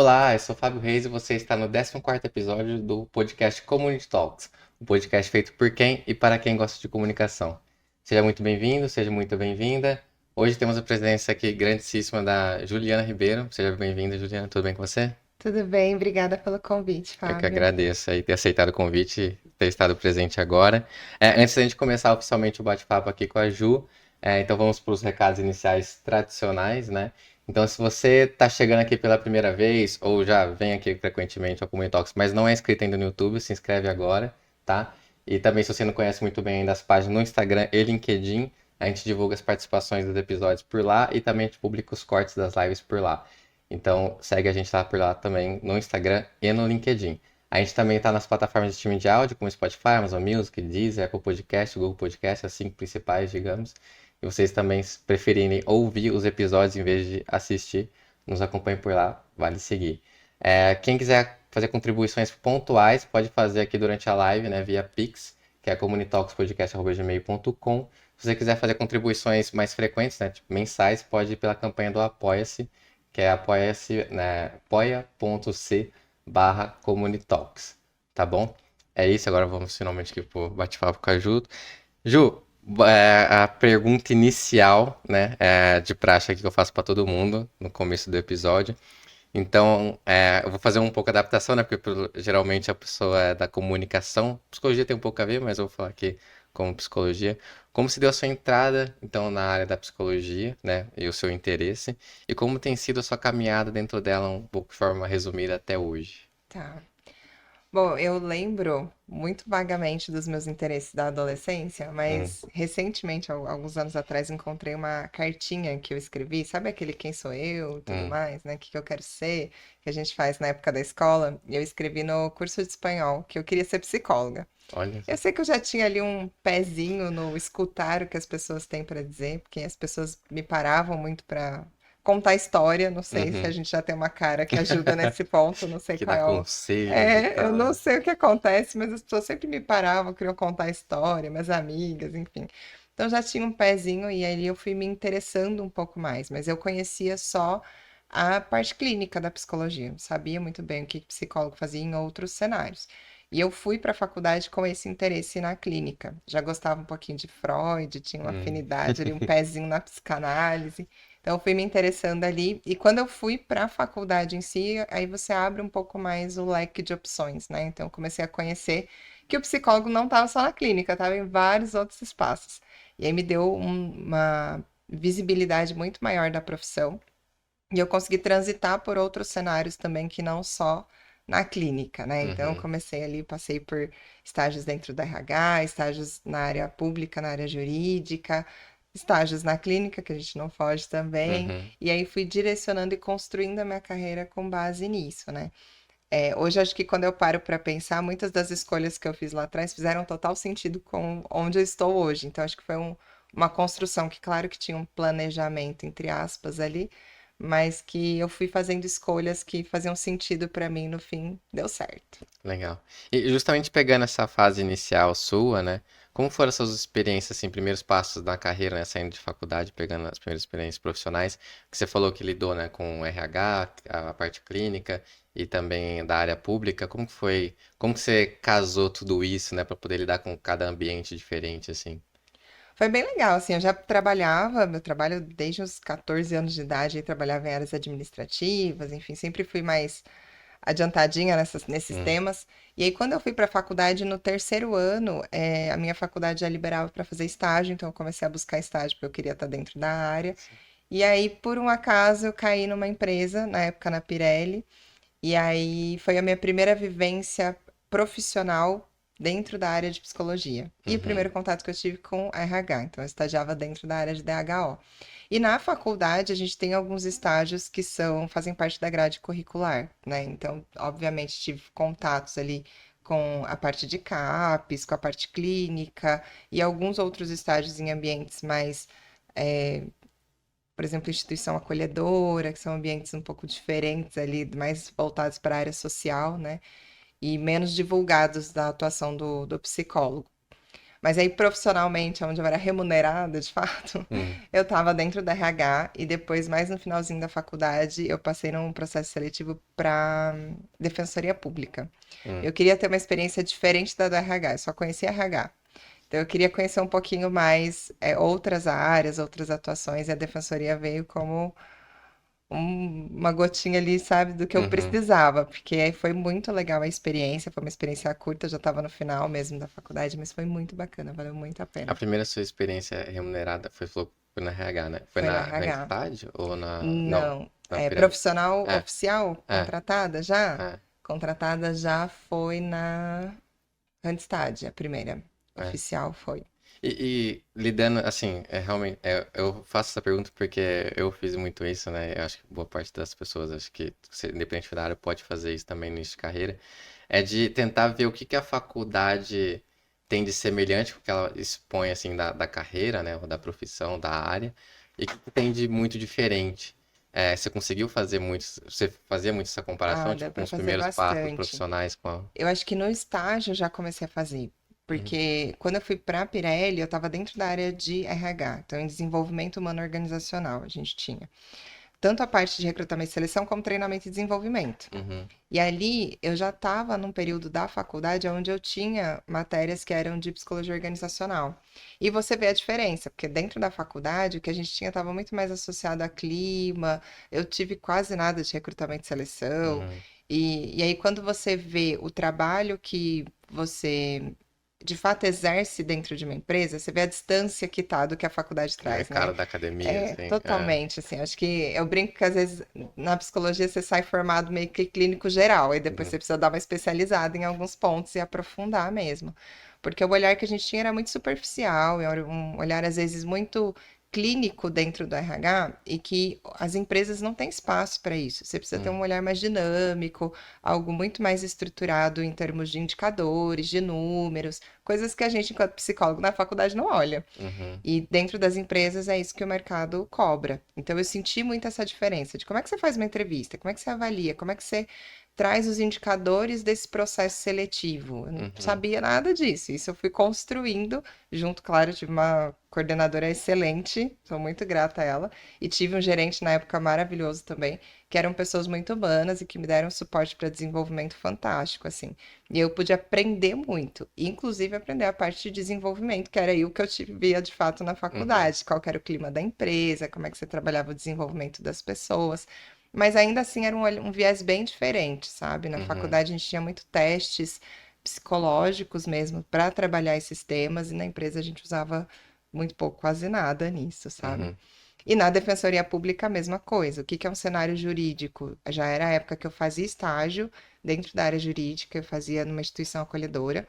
Olá, eu sou Fábio Reis e você está no 14º episódio do podcast Community Talks, um podcast feito por quem e para quem gosta de comunicação. Seja muito bem-vindo, seja muito bem-vinda. Hoje temos a presença aqui grandíssima da Juliana Ribeiro. Seja bem-vinda, Juliana, tudo bem com você? Tudo bem, obrigada pelo convite, Eu que Fábio. agradeço aí ter aceitado o convite e ter estado presente agora. Antes da gente começar oficialmente o bate-papo aqui com a Ju, então vamos para os recados iniciais tradicionais, né? Então, se você está chegando aqui pela primeira vez, ou já vem aqui frequentemente ao Community Talks, mas não é inscrito ainda no YouTube, se inscreve agora, tá? E também, se você não conhece muito bem ainda as páginas no Instagram e LinkedIn, a gente divulga as participações dos episódios por lá e também a gente publica os cortes das lives por lá. Então, segue a gente lá por lá também no Instagram e no LinkedIn. A gente também está nas plataformas de streaming de áudio, como Spotify, Amazon Music, Deezer, Apple Podcast, Google Podcast, as 5 principais, digamos. E vocês também, se preferirem ouvir os episódios em vez de assistir, nos acompanhem por lá, vale seguir. Quem quiser fazer contribuições pontuais, pode fazer aqui durante a live, né, via Pix, que é comunitalkspodcast.gmail.com. Se você quiser fazer contribuições mais frequentes, né, tipo mensais, pode ir pela campanha do Apoia-se, que é apoia-se, né, apoia.c/comunitalks, tá bom? É isso, agora vamos finalmente aqui pro bate-papo com a Ju. Ju, a pergunta inicial, né, de praxe aqui que eu faço para todo mundo no começo do episódio. Então, eu vou fazer um pouco de adaptação, né? Porque geralmente a pessoa é da comunicação. Psicologia tem um pouco a ver, mas eu vou falar aqui como psicologia. Como se deu a sua entrada, então, na área da psicologia, né? E o seu interesse. E como tem sido a sua caminhada dentro dela, um pouco de forma resumida até hoje. Tá. Bom, eu lembro muito vagamente dos meus interesses da adolescência, Hum, mas recentemente, alguns anos atrás, encontrei uma cartinha que eu escrevi, sabe aquele quem sou eu e tudo hum, mais, né? O que que eu quero ser, que a gente faz na época da escola. E eu escrevi no curso de espanhol que eu queria ser psicóloga. olha Eu só. sei que eu já tinha ali um pezinho no escutar o que as pessoas têm para dizer, porque as pessoas me paravam muito para contar história. Não sei se a Uhum. gente já tem uma cara que ajuda nesse ponto, não sei Que qual dá é o. conselhos e Eu tal, não né? sei o que acontece, mas as pessoas sempre me paravam, queriam contar história, minhas amigas, enfim. Então já tinha um pezinho e aí eu fui me interessando um pouco mais, mas eu conhecia só a parte clínica da psicologia, sabia muito bem o que psicólogo fazia em outros cenários. E eu fui para a faculdade com esse interesse na clínica. Já gostava um pouquinho de Freud, tinha uma Hum. afinidade ali, um pezinho na psicanálise. Então, eu fui me interessando ali. E quando eu fui para a faculdade em si, aí você abre um pouco mais o leque de opções, né? Então, eu comecei a conhecer que o psicólogo não estava só na clínica, estava em vários outros espaços. E aí me deu uma visibilidade muito maior da profissão. E eu consegui transitar por outros cenários também que não só na clínica, né? Então, eu Uhum. comecei ali, passei por estágios dentro da RH, estágios na área pública, na área jurídica, estágios na clínica, que a gente não foge também. Uhum. E aí fui direcionando e construindo a minha carreira com base nisso, né? Hoje, acho que quando eu paro para pensar, muitas das escolhas que eu fiz lá atrás fizeram total sentido com onde eu estou hoje. Então, acho que foi uma construção que, claro, que tinha um planejamento, entre aspas, ali, mas que eu fui fazendo escolhas que faziam sentido para mim, no fim, deu certo. Legal. E justamente pegando essa fase inicial sua, né? Como foram as suas experiências, assim, primeiros passos da carreira, né? Saindo de faculdade, pegando as primeiras experiências profissionais, que você falou que lidou, né, com o RH, a parte clínica e também da área pública. Como que foi? Como que você casou tudo isso, né, para poder lidar com cada ambiente diferente, assim? Foi bem legal, assim, eu já trabalhava, eu trabalho desde os 14 anos de idade, e trabalhava em áreas administrativas, enfim, sempre fui mais adiantadinha nesses Hum, temas. E aí, quando eu fui para a faculdade, no terceiro ano, a minha faculdade já liberava para fazer estágio, então eu comecei a buscar estágio porque eu queria estar dentro da área. sim. E aí, por um acaso, eu caí numa empresa, na época na Pirelli, e aí foi a minha primeira vivência profissional dentro da área de psicologia. E o Uhum, primeiro contato que eu tive com RH, então eu estagiava dentro da área de DHO. E na faculdade a gente tem alguns estágios que fazem parte da grade curricular, né? Então, obviamente, tive contatos ali com a parte de CAPES, com a parte clínica e alguns outros estágios em ambientes mais, eh, por exemplo, instituição acolhedora, que são ambientes um pouco diferentes ali, mais voltados para a área social, né? E menos divulgados da atuação do psicólogo. Mas aí, profissionalmente, onde eu era remunerada, de fato, Hum, eu estava dentro da RH e depois, mais no finalzinho da faculdade, eu passei num processo seletivo para Defensoria Pública. hum. Eu queria ter uma experiência diferente da do RH, eu só conhecia RH. Então, eu queria conhecer um pouquinho mais outras áreas, outras atuações, e a Defensoria veio como uma gotinha ali, sabe, do que eu Uhum. precisava, porque aí foi muito legal a experiência, foi uma experiência curta, eu já estava no final mesmo da faculdade, mas foi muito bacana, valeu muito a A pena. primeira sua experiência remunerada foi na RH, né? Foi Foi no no RH. estágio ou na... Não, Não, na pirâmide. profissional É, oficial, é, contratada já? é, Contratada já foi na Randstad, a primeira. é. Oficial foi. E lidando, assim, realmente, eu faço essa pergunta porque eu fiz muito isso, né? Eu acho que boa parte das pessoas, acho que você, independente da área, pode fazer isso também no início de carreira. É de tentar ver o que que a faculdade tem de semelhante com o que ela expõe, assim, da carreira, né? Ou da profissão, da área, e o que que tem de muito diferente. Você conseguiu fazer muito, você fazia muito essa comparação, Ah, dá tipo, com para os fazer primeiros passos bastante. profissionais com a... Eu acho que no estágio eu já comecei a fazer, Uhum, porque quando eu fui para a Pirelli, eu estava dentro da área de RH, então em desenvolvimento humano organizacional a gente tinha tanto a parte de recrutamento e seleção como treinamento e desenvolvimento. uhum, E ali eu já estava num período da faculdade onde eu tinha matérias que eram de psicologia organizacional. E você vê a diferença, porque dentro da faculdade o que a gente tinha estava muito mais associado a clima, eu tive quase nada de recrutamento e seleção. uhum. E aí, quando você vê o trabalho que você de fato exerce dentro de uma empresa, você vê a distância que tá do que a faculdade O traz, né? mercado da academia, É, assim, totalmente, assim, acho que eu brinco que às vezes na psicologia você sai formado meio que clínico geral, e depois Uhum, você precisa dar uma especializada em alguns pontos e aprofundar mesmo. Porque o olhar que a gente tinha era muito superficial, era um olhar às vezes muito clínico dentro do RH e que as empresas não têm espaço para isso. Você precisa ter um uhum, olhar mais dinâmico, algo muito mais estruturado em termos de indicadores, de números, coisas que a gente, enquanto psicólogo na faculdade, não olha. uhum, E dentro das empresas é isso que o mercado cobra. Então eu senti muito essa diferença de como é que você faz uma entrevista, como é que você avalia, como é que você traz os indicadores desse processo seletivo. Eu não uhum, sabia nada disso. Isso eu fui construindo junto, claro, tive uma coordenadora excelente, sou muito grata a ela, e tive um gerente na época maravilhoso também, que eram pessoas muito humanas e que me deram suporte para desenvolvimento fantástico, assim. E eu pude aprender muito, inclusive aprender a parte de desenvolvimento, que era aí o que eu via de fato na uhum, faculdade, qual que era o clima da empresa, como é que você trabalhava o desenvolvimento das pessoas. Mas ainda assim era um viés bem diferente, sabe? Na uhum, faculdade a gente tinha muito testes psicológicos mesmo para trabalhar esses temas, e na empresa a gente usava muito pouco, quase nada nisso, sabe? uhum, E na Defensoria Pública a mesma coisa. O que que é um cenário jurídico? Já era a época que eu fazia estágio dentro da área jurídica, eu fazia numa instituição acolhedora.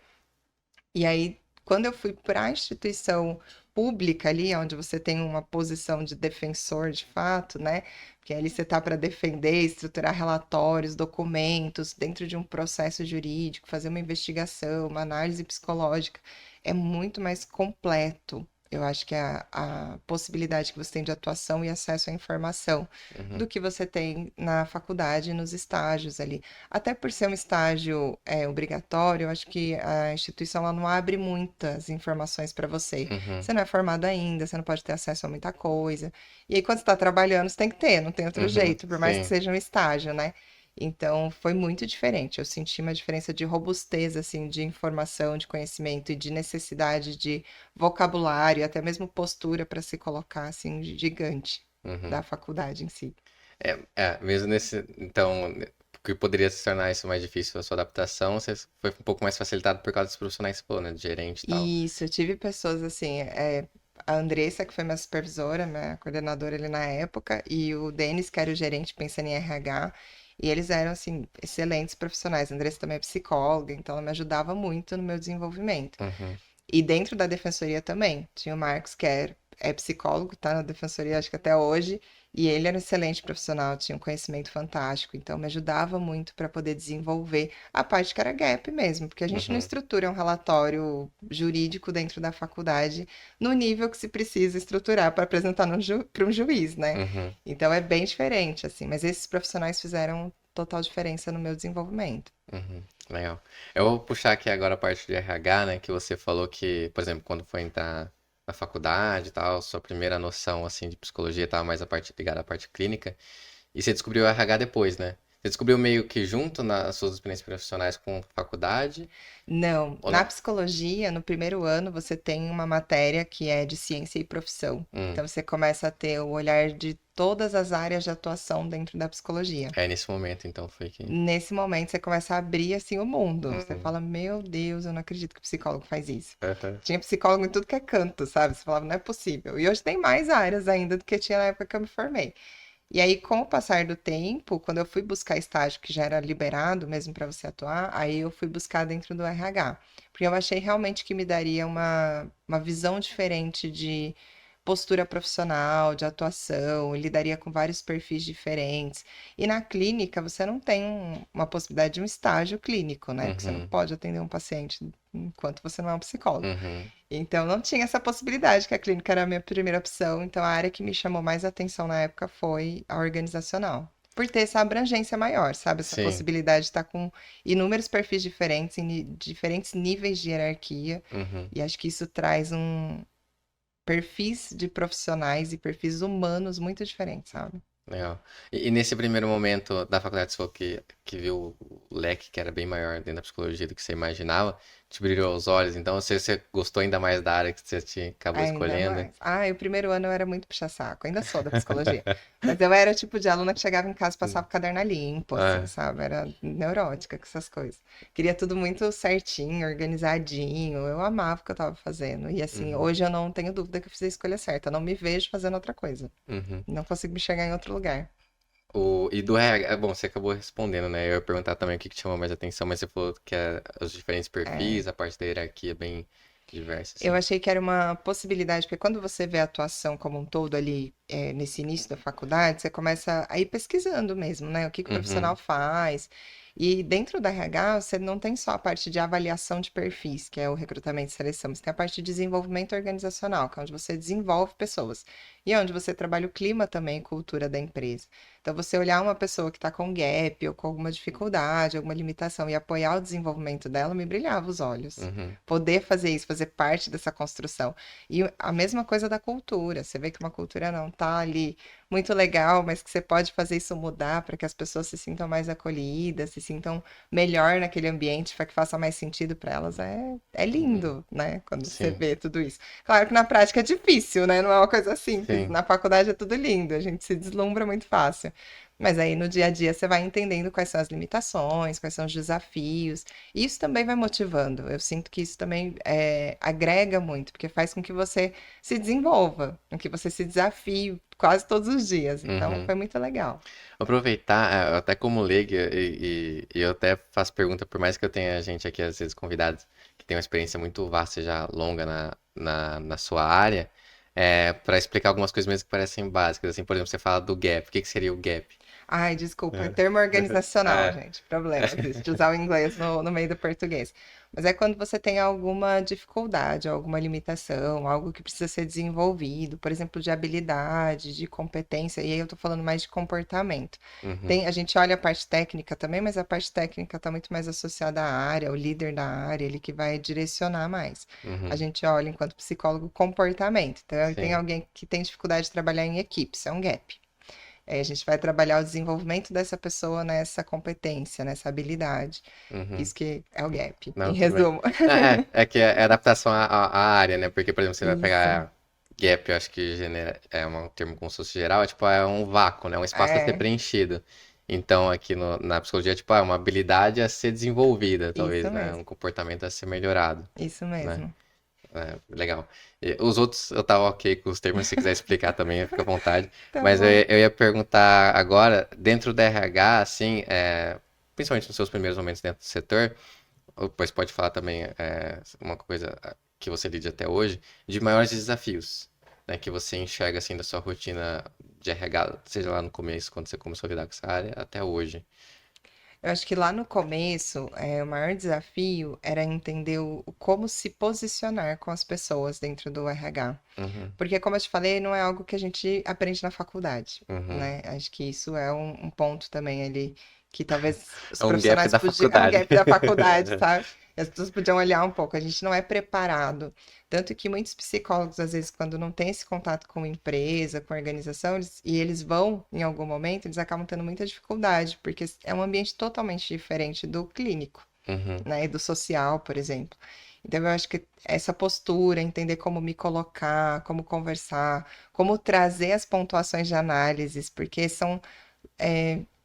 E aí, quando eu fui para a instituição pública ali, onde você tem uma posição de defensor de fato, né? Porque ali você está para defender, estruturar relatórios, documentos, dentro de um processo jurídico, fazer uma investigação, uma análise psicológica, é muito mais completo. Eu acho que é a possibilidade que você tem de atuação e acesso à informação uhum, do que você tem na faculdade, nos estágios ali. Até por ser um estágio obrigatório, eu acho que a instituição ela não abre muitas informações para você. uhum, Você não é formado ainda, você não pode ter acesso a muita coisa. E aí, quando você está trabalhando, você tem que ter, não tem outro uhum, jeito, por mais que sim, seja um estágio, né? Então, foi muito diferente. Eu senti uma diferença de robustez, assim, de informação, de conhecimento e de necessidade de vocabulário, até mesmo postura para se colocar, assim, gigante da uhum. faculdade em si. Mesmo nesse, então, que poderia se tornar isso mais difícil, a sua adaptação, você foi um pouco mais facilitado por causa dos profissionais que você falou, né, de gerente e tal. Isso, eu tive pessoas assim, a Andressa, que foi minha supervisora, minha coordenadora ali na época, e o Denis, que era o gerente pensando em RH, e eles eram, assim, excelentes profissionais. A Andressa também é psicóloga, então ela me ajudava muito no meu desenvolvimento. Uhum, E dentro da defensoria também. Tinha o Marcos, que é psicólogo, tá na defensoria, acho que até hoje. E ele era um excelente profissional, tinha um conhecimento fantástico. Então, me ajudava muito para poder desenvolver a parte que era gap mesmo, porque a gente não uhum, estrutura um relatório jurídico dentro da faculdade no nível que se precisa estruturar para apresentar para um juiz, né? uhum, Então, é bem diferente, assim. Mas esses profissionais fizeram. total diferença no meu desenvolvimento. Uhum, legal. Eu vou puxar aqui agora a parte de RH, né? Que você falou que, por exemplo, quando foi entrar na faculdade e tal, sua primeira noção, assim, de psicologia estava mais a parte ligada à parte clínica. E você descobriu o RH depois, né? Você descobriu meio que junto nas suas experiências profissionais com faculdade, Não, ou na não? psicologia, no primeiro ano, você tem uma matéria que é de ciência e profissão. Hum, Então, você começa a ter o olhar de todas as áreas de atuação dentro da psicologia. é nesse momento, então, foi que... Nesse momento, você começa a abrir assim o mundo. Você Uhum, fala, meu Deus, eu não acredito que psicólogo faz isso. aham, Tinha psicólogo em tudo que é canto, sabe? Você falava, não é possível. E hoje tem mais áreas ainda do que tinha na época que eu me formei. E aí, com o passar do tempo, quando eu fui buscar estágio que já era liberado mesmo para você atuar, aí eu fui buscar dentro do RH. Porque eu achei realmente que me daria uma visão diferente de postura profissional, de atuação, lidaria com vários perfis diferentes. E na clínica, você não tem uma possibilidade de um estágio clínico, né? Porque você não uhum, pode atender um paciente enquanto você não é um psicólogo. uhum, Então, não tinha essa possibilidade, que a clínica era a minha primeira opção. Então, a área que me chamou mais atenção na época foi a organizacional. Por ter essa abrangência maior, sabe? Essa sim, possibilidade de estar com inúmeros perfis diferentes, em diferentes níveis de hierarquia. uhum. E acho que isso traz perfis de profissionais e perfis humanos muito diferentes, sabe? Legal. E nesse primeiro momento da faculdade, você falou que viu o leque que era bem maior dentro da psicologia do que você imaginava, te brilhou os olhos, então você gostou ainda mais da área que você acabou Ainda escolhendo? mais. Ah, e o primeiro ano eu era muito puxa-saco, ainda sou da psicologia. Mas eu era o tipo de aluna que chegava em casa e passava o caderno a limpo, assim, Ah, sabe? Era neurótica com essas coisas. Queria tudo muito certinho, organizadinho. Eu amava o que eu tava fazendo. E assim, uhum, hoje eu não tenho dúvida que eu fiz a escolha certa. Eu não me vejo fazendo outra coisa. uhum. Não consigo me enxergar em outro lugar. E do RH, bom, você acabou respondendo, né? Eu ia perguntar também o que que te chamou mais atenção, mas você falou que os diferentes É, perfis, a parte da hierarquia é bem diversa, eu assim. achei que era uma possibilidade, porque quando você vê a atuação como um todo ali, nesse início da faculdade, você começa a ir pesquisando mesmo, né? O que que o profissional Uhum, faz. E dentro da RH, você não tem só a parte de avaliação de perfis, que é o recrutamento e seleção, você tem a parte de desenvolvimento organizacional, que é onde você desenvolve pessoas. E é onde você trabalha o clima também, cultura da empresa. Então, você olhar uma pessoa que está com gap ou com alguma dificuldade, alguma limitação e apoiar o desenvolvimento dela, me brilhava os olhos uhum, poder fazer isso, fazer parte dessa construção. E a mesma coisa da cultura. Você vê que uma cultura não tá ali muito legal, mas que você pode fazer isso mudar para que as pessoas se sintam mais acolhidas, se sintam melhor naquele ambiente, para que faça mais sentido para elas. É uhum. lindo, né? Quando você Sim, vê tudo isso. Claro que na prática é difícil, né? Não é uma coisa simples. sim. Na faculdade é tudo lindo, a gente se deslumbra muito fácil. Mas aí no dia a dia você vai entendendo quais são as limitações, quais são os desafios. E isso também vai motivando. Eu sinto que isso também agrega muito, porque faz com que você se desenvolva, com que você se desafie quase todos os dias. Então, Uhum. foi muito legal. Aproveitar, até como leigo, e eu até faço pergunta, por mais que eu tenha gente aqui, às vezes, convidados, que tem uma experiência muito vasta e já longa na sua área, para explicar algumas coisas mesmo que parecem básicas. Assim, por exemplo, você fala do gap. O que que seria o gap? Ai, desculpa, é É. termo organizacional, É. gente. Problemas isso, de usar o inglês no meio do português. Mas é quando você tem alguma dificuldade, alguma limitação, algo que precisa ser desenvolvido, por exemplo, de habilidade, de competência, e aí eu tô falando mais de comportamento. Uhum, Tem, a gente olha a parte técnica também, mas a parte técnica está muito mais associada à área, ao líder da área, ele que vai direcionar mais. A uhum, gente olha, enquanto psicólogo, comportamento. Então, tem sim. alguém que tem dificuldade de trabalhar em equipes, é um gap. Aí a gente vai trabalhar o desenvolvimento dessa pessoa nessa competência, nessa habilidade. Uhum. Isso que é o gap, em Não, tudo bem. resumo. Não, é que é adaptação à área, né? Porque, por exemplo, você vai Isso. pegar gap, eu acho que é um termo como se fosse geral, é tipo, é um vácuo, né? Um espaço a ser É, preenchido. Então, aqui na psicologia, tipo, é uma habilidade a ser desenvolvida, talvez, isso né? Um mesmo. comportamento a ser melhorado, Isso né? mesmo. É, legal. E os outros eu tava ok com os termos, se quiser explicar também, fica à vontade. Tá Mas bom. eu ia perguntar agora, dentro da RH, assim, principalmente nos seus primeiros momentos dentro do setor, ou depois pode falar também uma coisa que você lide até hoje, de maiores desafios, né, que você enxerga assim da sua rotina de RH, seja lá no começo, quando você começou a lidar com essa área, até hoje. Eu acho que lá no começo, o maior desafio era entender como se posicionar com as pessoas dentro do RH. Uhum, Porque, como eu te falei, não é algo que a gente aprende na faculdade, uhum, né? Acho que isso é um ponto também ali que talvez os É um gap profissionais da podiam. É um faculdade. gap da faculdade, sabe? E as pessoas podiam olhar um pouco. A gente não é preparado. Tanto que muitos psicólogos, às vezes, quando não tem esse contato com empresa, com organização, e eles vão em algum momento, eles acabam tendo muita dificuldade, porque é um ambiente totalmente diferente do clínico, Uhum, né? E do social, por exemplo. Então, eu acho que essa postura, entender como me colocar, como conversar, como trazer as pontuações de análises, porque são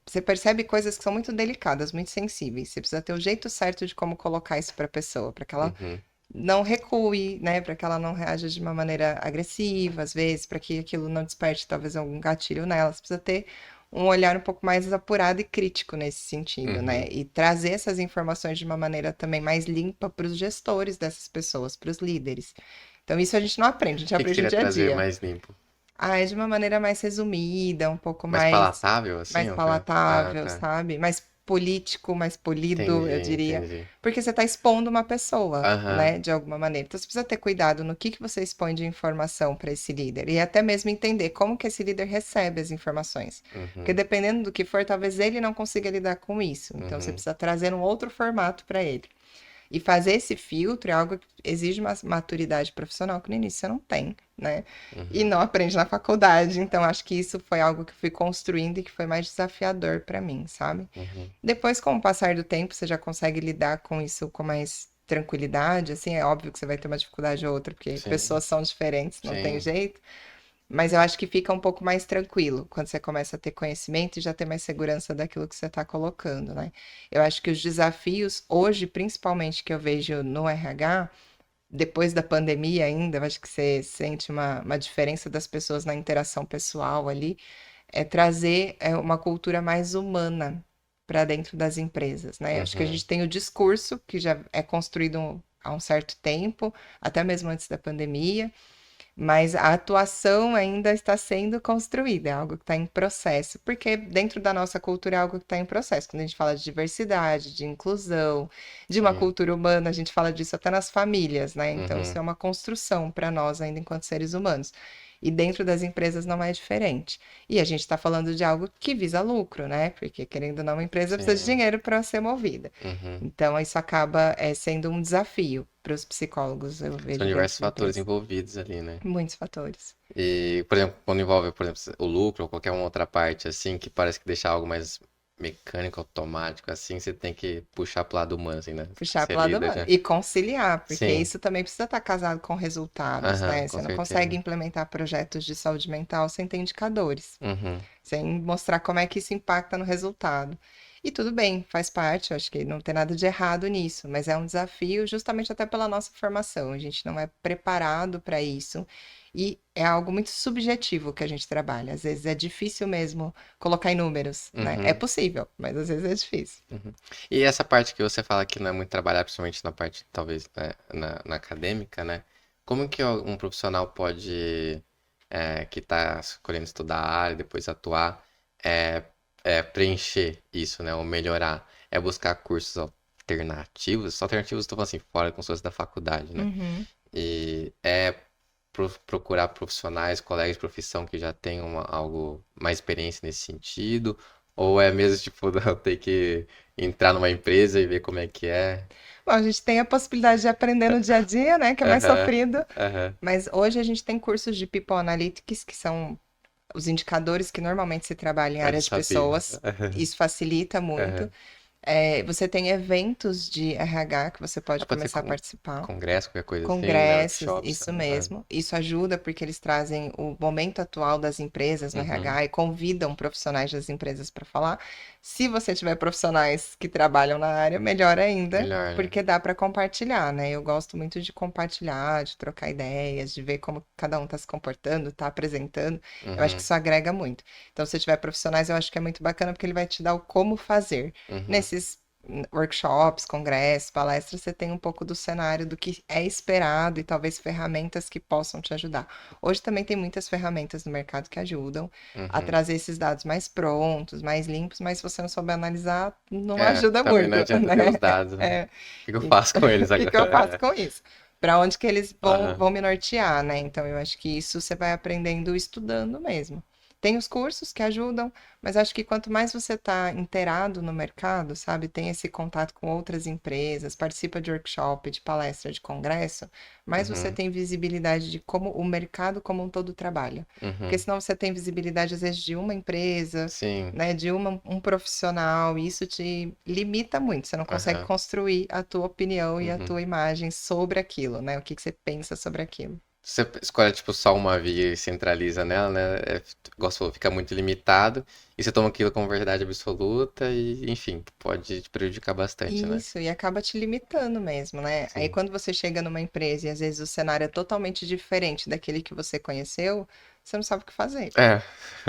você percebe coisas que são muito delicadas, muito sensíveis. Você precisa ter o jeito certo de como colocar isso para a pessoa, para que ela uhum, não recue, né? Para que ela não reaja de uma maneira agressiva, às vezes, para que aquilo não desperte talvez algum gatilho nela. Você precisa ter um olhar um pouco mais apurado e crítico nesse sentido, né? uhum. E trazer essas informações de uma maneira também mais limpa para os gestores dessas pessoas, para os líderes. Então, isso a gente não aprende, a gente O que que aprende no seria dia a trazer dia. mais limpo? Ah, é de uma maneira mais resumida, um pouco Mais palatável, assim? mais Ah, palatável, tá. sabe? Mais político, mais polido, eu Entendi, diria. entendi. Porque você está expondo uma pessoa, Aham. né? De alguma maneira. Então você precisa ter cuidado no que você expõe de informação para esse líder. E até mesmo entender como que esse líder recebe as informações. Porque Uhum, dependendo do que for, talvez ele não consiga lidar com isso. Então você uhum. precisa trazer um outro formato para ele. E fazer esse filtro é algo que exige uma maturidade profissional que no início você não tem, né? E Uhum, não aprende na faculdade. Então, acho que isso foi algo que eu fui construindo e que foi mais desafiador para mim, sabe? uhum. Depois, com o passar do tempo, você já consegue lidar com isso com mais tranquilidade. Assim, é óbvio que você vai ter uma dificuldade ou outra, porque Sim, pessoas são diferentes, não tem sim. jeito. Mas eu acho que fica um pouco mais tranquilo quando você começa a ter conhecimento e já ter mais segurança daquilo que você está colocando, né? Eu acho que os desafios hoje, principalmente que eu vejo no RH, depois da pandemia ainda, eu acho que você sente uma diferença das pessoas na interação pessoal ali, é trazer uma cultura mais humana para dentro das empresas, né? Eu acho que a Uhum, gente tem o discurso que já é construído há um certo tempo, até mesmo antes da pandemia, mas a atuação ainda está sendo construída, é algo que está em processo, porque dentro da nossa cultura é algo que está em processo. Quando a gente fala de diversidade, de inclusão, de uma sim. cultura humana, a gente fala disso até nas famílias, né? Então, isso Uhum, é uma construção para nós ainda enquanto seres humanos. E dentro das empresas não é diferente. E a gente está falando de algo que visa lucro, né? Porque, querendo ou não, uma empresa precisa de sim. dinheiro para ser movida. Uhum. Então, isso acaba sendo um desafio para os psicólogos, eu São vejo dentro diversos da fatores empresa. envolvidos ali, né? Muitos fatores. E, por exemplo, quando envolve, por exemplo, o lucro ou qualquer uma outra parte, assim, que parece que deixa algo mais mecânico, automático, assim, você tem que puxar pro lado humano, assim, né? Puxar Você para o lado lida humano. já. E conciliar, porque Sim. isso também precisa estar casado com resultados, Aham, né? com Você não consegue certeza. implementar projetos de saúde mental sem ter indicadores, Uhum, sem mostrar como é que isso impacta no resultado. E tudo bem, faz parte, eu acho que não tem nada de errado nisso, mas é um desafio justamente até pela nossa formação. A gente não é preparado para isso e é algo muito subjetivo que a gente trabalha. Às vezes é difícil mesmo colocar em números, né? É uhum, possível, mas às vezes é difícil. uhum. E essa parte que você fala que não é muito trabalhar, principalmente na parte, talvez, né, na acadêmica, né? Como que um profissional pode, que está escolhendo estudar a área e depois atuar, é, preencher isso, né? Ou melhorar? É buscar cursos alternativos? Alternativos, estou falando assim, fora como se fosse da faculdade, né? Uhum. E procurar profissionais, colegas de profissão que já tenham algo, mais experiência nesse sentido? Ou é mesmo, tipo, eu ter que entrar numa empresa e ver como é que é? Bom, a gente tem a possibilidade de aprender no dia a dia, né, que é mais Aham, sofrido, aham. mas hoje a gente tem cursos de People Analytics, que são os indicadores que normalmente se trabalha em Eu já área de sabia. pessoas. Isso facilita muito. Aham. Você tem eventos de RH que você pode Pode ser começar a participar. congresso, qualquer coisa assim, né? Congressos, Workshops. isso Aham. mesmo. Isso ajuda porque eles trazem o momento atual das empresas no Uhum. RH e convidam profissionais das empresas para falar. Se você tiver profissionais que trabalham na área, melhor ainda, Melhor, né? porque dá para compartilhar, né? Eu gosto muito de compartilhar, de trocar ideias, de ver como cada um está se comportando, está apresentando. Eu acho que Uhum. isso agrega muito. Então, se tiver profissionais, eu acho que é muito bacana porque ele vai te dar o como fazer. Uhum. Nesses workshops, congressos, palestras, você tem um pouco do cenário do que é esperado e talvez ferramentas que possam te ajudar. Hoje também tem muitas ferramentas no mercado que ajudam a Uhum. trazer esses dados mais prontos, mais limpos, mas se você não souber analisar, não É, ajuda também não muito, adianta ter os né? dados, né? É, O que eu e- faço com eles o que que eu faço agora? com isso? Para onde que eles Aham. vão me nortear, né? Então eu acho que isso você vai aprendendo estudando mesmo. Tem os cursos que ajudam, mas acho que quanto mais você está inteirado no mercado, sabe, tem esse contato com outras empresas, participa de workshop, de palestra, de congresso, mais você Uhum, tem visibilidade de como o mercado como um todo trabalha. Porque uhum. senão você tem visibilidade, às vezes, de uma empresa, Sim, né, de um profissional, e isso te limita muito. Você não consegue aham. construir a tua opinião e a Uhum. tua imagem sobre aquilo, né? O que que você pensa sobre aquilo. Você escolhe, tipo, só uma via e centraliza nela, né? Igual você falou, fica muito limitado. E você toma aquilo como verdade absoluta e, enfim, pode te prejudicar bastante, né? Isso, e acaba te limitando mesmo, né? Aí Sim. quando você chega numa empresa e às vezes o cenário é totalmente diferente daquele que você conheceu, você não sabe o que fazer, É,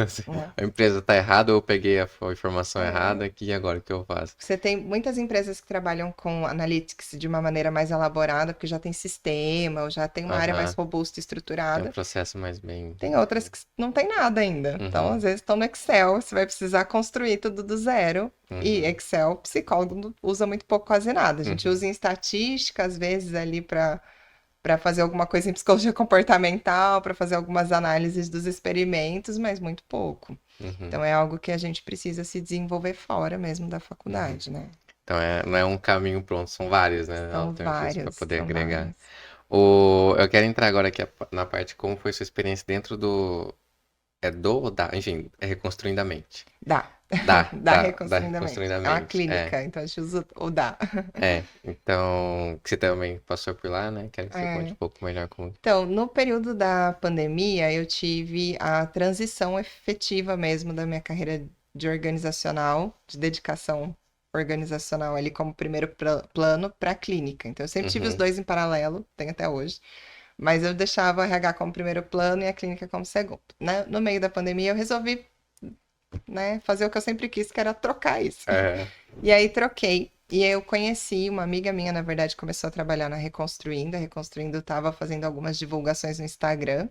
assim, né? a empresa tá errada ou eu peguei a informação errada É. aqui e agora o que eu faço? Você tem muitas empresas que trabalham com analytics de uma maneira mais elaborada, porque já tem sistema, ou já tem uma área mais Aham, robusta e tem um estruturada. processo mais bem. Tem outras que não tem nada ainda. Então, às Uhum, vezes, estão no Excel, você vai precisar construir tudo do zero. E uhum, Excel, psicólogo usa muito pouco, quase nada. A gente usa uhum, em estatística, às vezes, ali para fazer alguma coisa em psicologia comportamental, para fazer algumas análises dos experimentos, mas muito pouco. uhum, Então, é algo que a gente precisa se desenvolver fora mesmo da uhum. faculdade, né? Então não é um caminho pronto, são vários, né, São alternativas para vários, poder são agregar. vários. Eu quero entrar agora aqui na parte como foi sua experiência dentro do. É do ou da? Enfim, é reconstruindo a mente. Dá. Dá Da reconstruindo a mente. reconstruindo a É uma mente. É, clínica, então a gente usa o dá. é. Então, que você também passou por lá, né? Quero que você conte É. um pouco melhor como. Então, no período da pandemia, eu tive a transição efetiva mesmo da minha carreira de organizacional, de dedicação organizacional ali como primeiro plano para a clínica. Então, eu sempre tive os Uhum, dois em paralelo, tenho até hoje, mas eu deixava o RH como primeiro plano e a clínica como segundo. No meio da pandemia, eu resolvi, né, fazer o que eu sempre quis, que era trocar isso. é, E aí troquei. E eu conheci uma amiga minha, na verdade, começou a trabalhar na Reconstruindo. A Reconstruindo estava fazendo algumas divulgações no Instagram.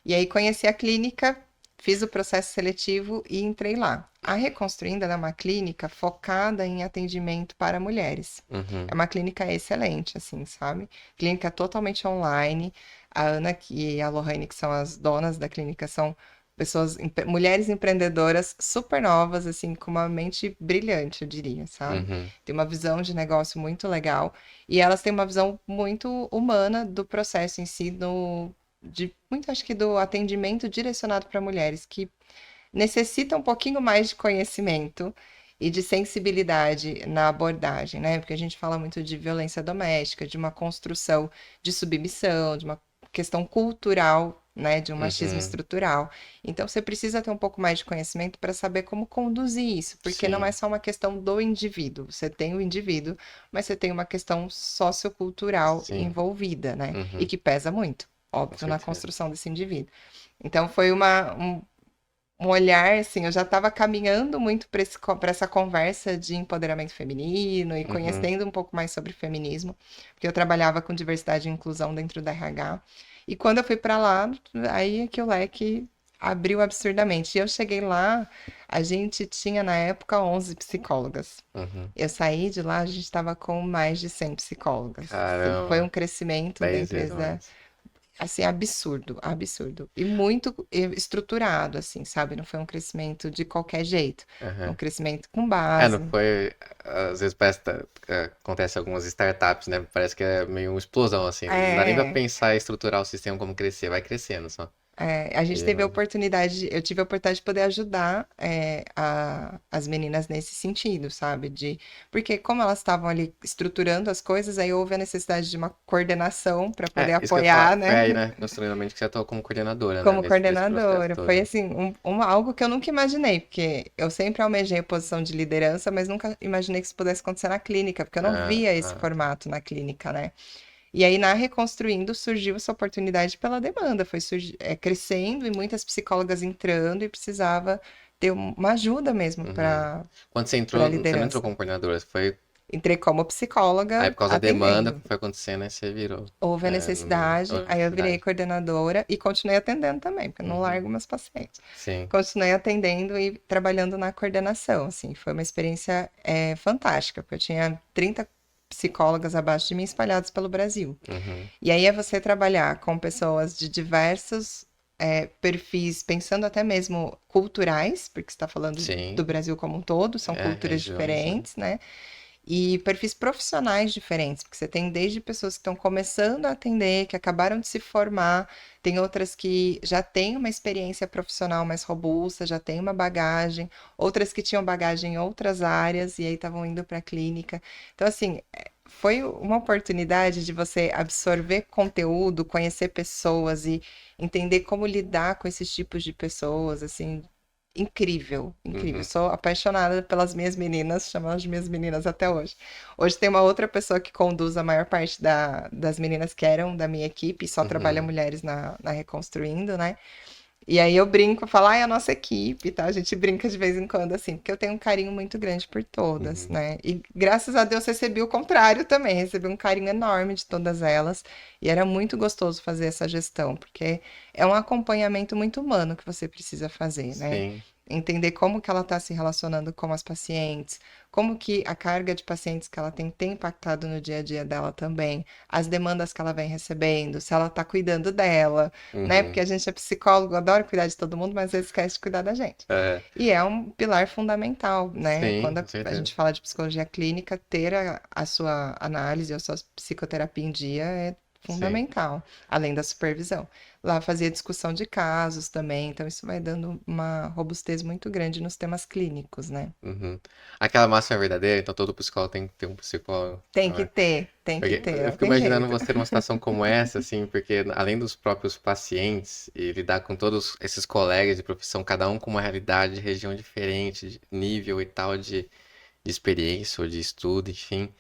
E aí conheci a clínica, fiz o processo seletivo e entrei lá. A Reconstruindo ela é uma clínica focada em atendimento para mulheres. É uhum, uma clínica excelente, assim, sabe? Clínica totalmente online. A Ana e a Lohane, que são as donas da clínica, são pessoas, mulheres empreendedoras super novas, assim, com uma mente brilhante, eu diria, sabe? uhum, Tem uma visão de negócio muito legal e elas têm uma visão muito humana do processo em si, de muito, acho que do atendimento direcionado para mulheres que necessitam um pouquinho mais de conhecimento e de sensibilidade na abordagem, né? Porque a gente fala muito de violência doméstica, de uma construção de submissão, de uma questão cultural, né, de um machismo uhum. estrutural. Então você precisa ter um pouco mais de conhecimento para saber como conduzir isso, porque não é Sim, só uma questão do indivíduo. Você tem o indivíduo, mas você tem uma questão sociocultural sim, envolvida, né? E uhum, que pesa muito, com óbvio, na certeza. construção desse indivíduo. Então foi um olhar, assim, eu já estava caminhando muito para essa conversa de empoderamento feminino e Uhum, conhecendo um pouco mais sobre feminismo, porque eu trabalhava com diversidade e inclusão dentro da RH. E quando eu fui para lá, aí é que o leque abriu absurdamente. E eu cheguei lá, a gente tinha na época 11 psicólogas. uhum. Eu saí de lá, a gente estava com mais de 100 psicólogas. Assim, foi um Caramba, crescimento da 10 vezes empresa mais. assim, absurdo, absurdo. E muito estruturado, assim, sabe? Não foi um crescimento de qualquer jeito. Foi um Aham. crescimento com Não base. foi. Às vezes parece que acontece algumas startups, né? Parece que é meio uma explosão, assim. Não dá nem pra É, pensar e estruturar o sistema como crescer, vai crescendo só. a gente E, teve a oportunidade, eu tive a oportunidade de poder ajudar as meninas nesse sentido, sabe? Porque como elas estavam ali estruturando as coisas, aí houve a necessidade de uma coordenação para poder isso que eu ia falar. apoiar, Foi né? aí, né? Construindo a mente que você atuou como coordenadora, né? Como Nesse processo coordenadora. Foi todo. assim, algo que eu nunca imaginei, porque eu sempre almejei a posição de liderança, mas nunca imaginei que isso pudesse acontecer na clínica, porque eu não Ah, via esse ah, formato na clínica, né? E aí, na Reconstruindo, surgiu essa oportunidade pela demanda, foi crescendo e muitas psicólogas entrando e precisava ter uma ajuda mesmo uhum. para Quando você a entrou, você não entrou liderança. como coordenadora, foi. Entrei como Aí psicóloga por causa da demanda atendendo. foi acontecendo, aí você virou. Houve a necessidade, Houve aí eu virei necessidade. coordenadora e continuei atendendo também, porque eu não Uhum. largo meus pacientes. Sim. Continuei atendendo e trabalhando na coordenação, assim, foi uma experiência fantástica, porque eu tinha 30 psicólogas abaixo de mim espalhadas pelo Brasil. Uhum. E aí é você trabalhar com pessoas de diversos perfis pensando até mesmo culturais, porque você está falando do Sim, Brasil como um todo, são culturas regiões, né? diferentes, né? E perfis profissionais diferentes, porque você tem desde pessoas que estão começando a atender, que acabaram de se formar, tem outras que já têm uma experiência profissional mais robusta, já têm uma bagagem, outras que tinham bagagem em outras áreas e aí estavam indo para a clínica. Então, assim, foi uma oportunidade de você absorver conteúdo, conhecer pessoas e entender como lidar com esses tipos de pessoas, assim, incrível, incrível. Uhum, Sou apaixonada pelas minhas meninas, chamo elas de minhas meninas até hoje. Hoje tem uma outra pessoa que conduz a maior parte das meninas que eram da minha equipe, só trabalha uhum, mulheres na Reconstruindo, né? E aí eu brinco, falo, ai, a nossa equipe, tá? A gente brinca de vez em quando, assim, porque eu tenho um carinho muito grande por todas, uhum. né? E graças a Deus recebi o contrário também, recebi um carinho enorme de todas elas. E era muito gostoso fazer essa gestão, porque é um acompanhamento muito humano que você precisa fazer, né? Sim, Entender como que ela está se relacionando com as pacientes, como que a carga de pacientes que ela tem impactado no dia a dia dela também, as demandas que ela vem recebendo, se ela está cuidando dela, né? Porque uhum. a gente é psicólogo, adora cuidar de todo mundo, mas às vezes esquece de cuidar da gente. É, E é um pilar fundamental, né? sim, Quando com a certeza. gente fala de psicologia clínica, ter a sua análise, a sua psicoterapia em dia é Sim. fundamental, além da supervisão. Lá fazia discussão de casos também, então isso vai dando uma robustez muito grande nos temas clínicos, né? Uhum. Aquela máxima é verdadeira, então todo psicólogo tem que ter um psicólogo. Não é? Tem que Porque ter, eu não fico tem imaginando jeito. você numa situação como essa, assim, porque além dos próprios pacientes e lidar com todos esses colegas de profissão, cada um com uma realidade, região diferente, de nível e tal de experiência ou de estudo, enfim.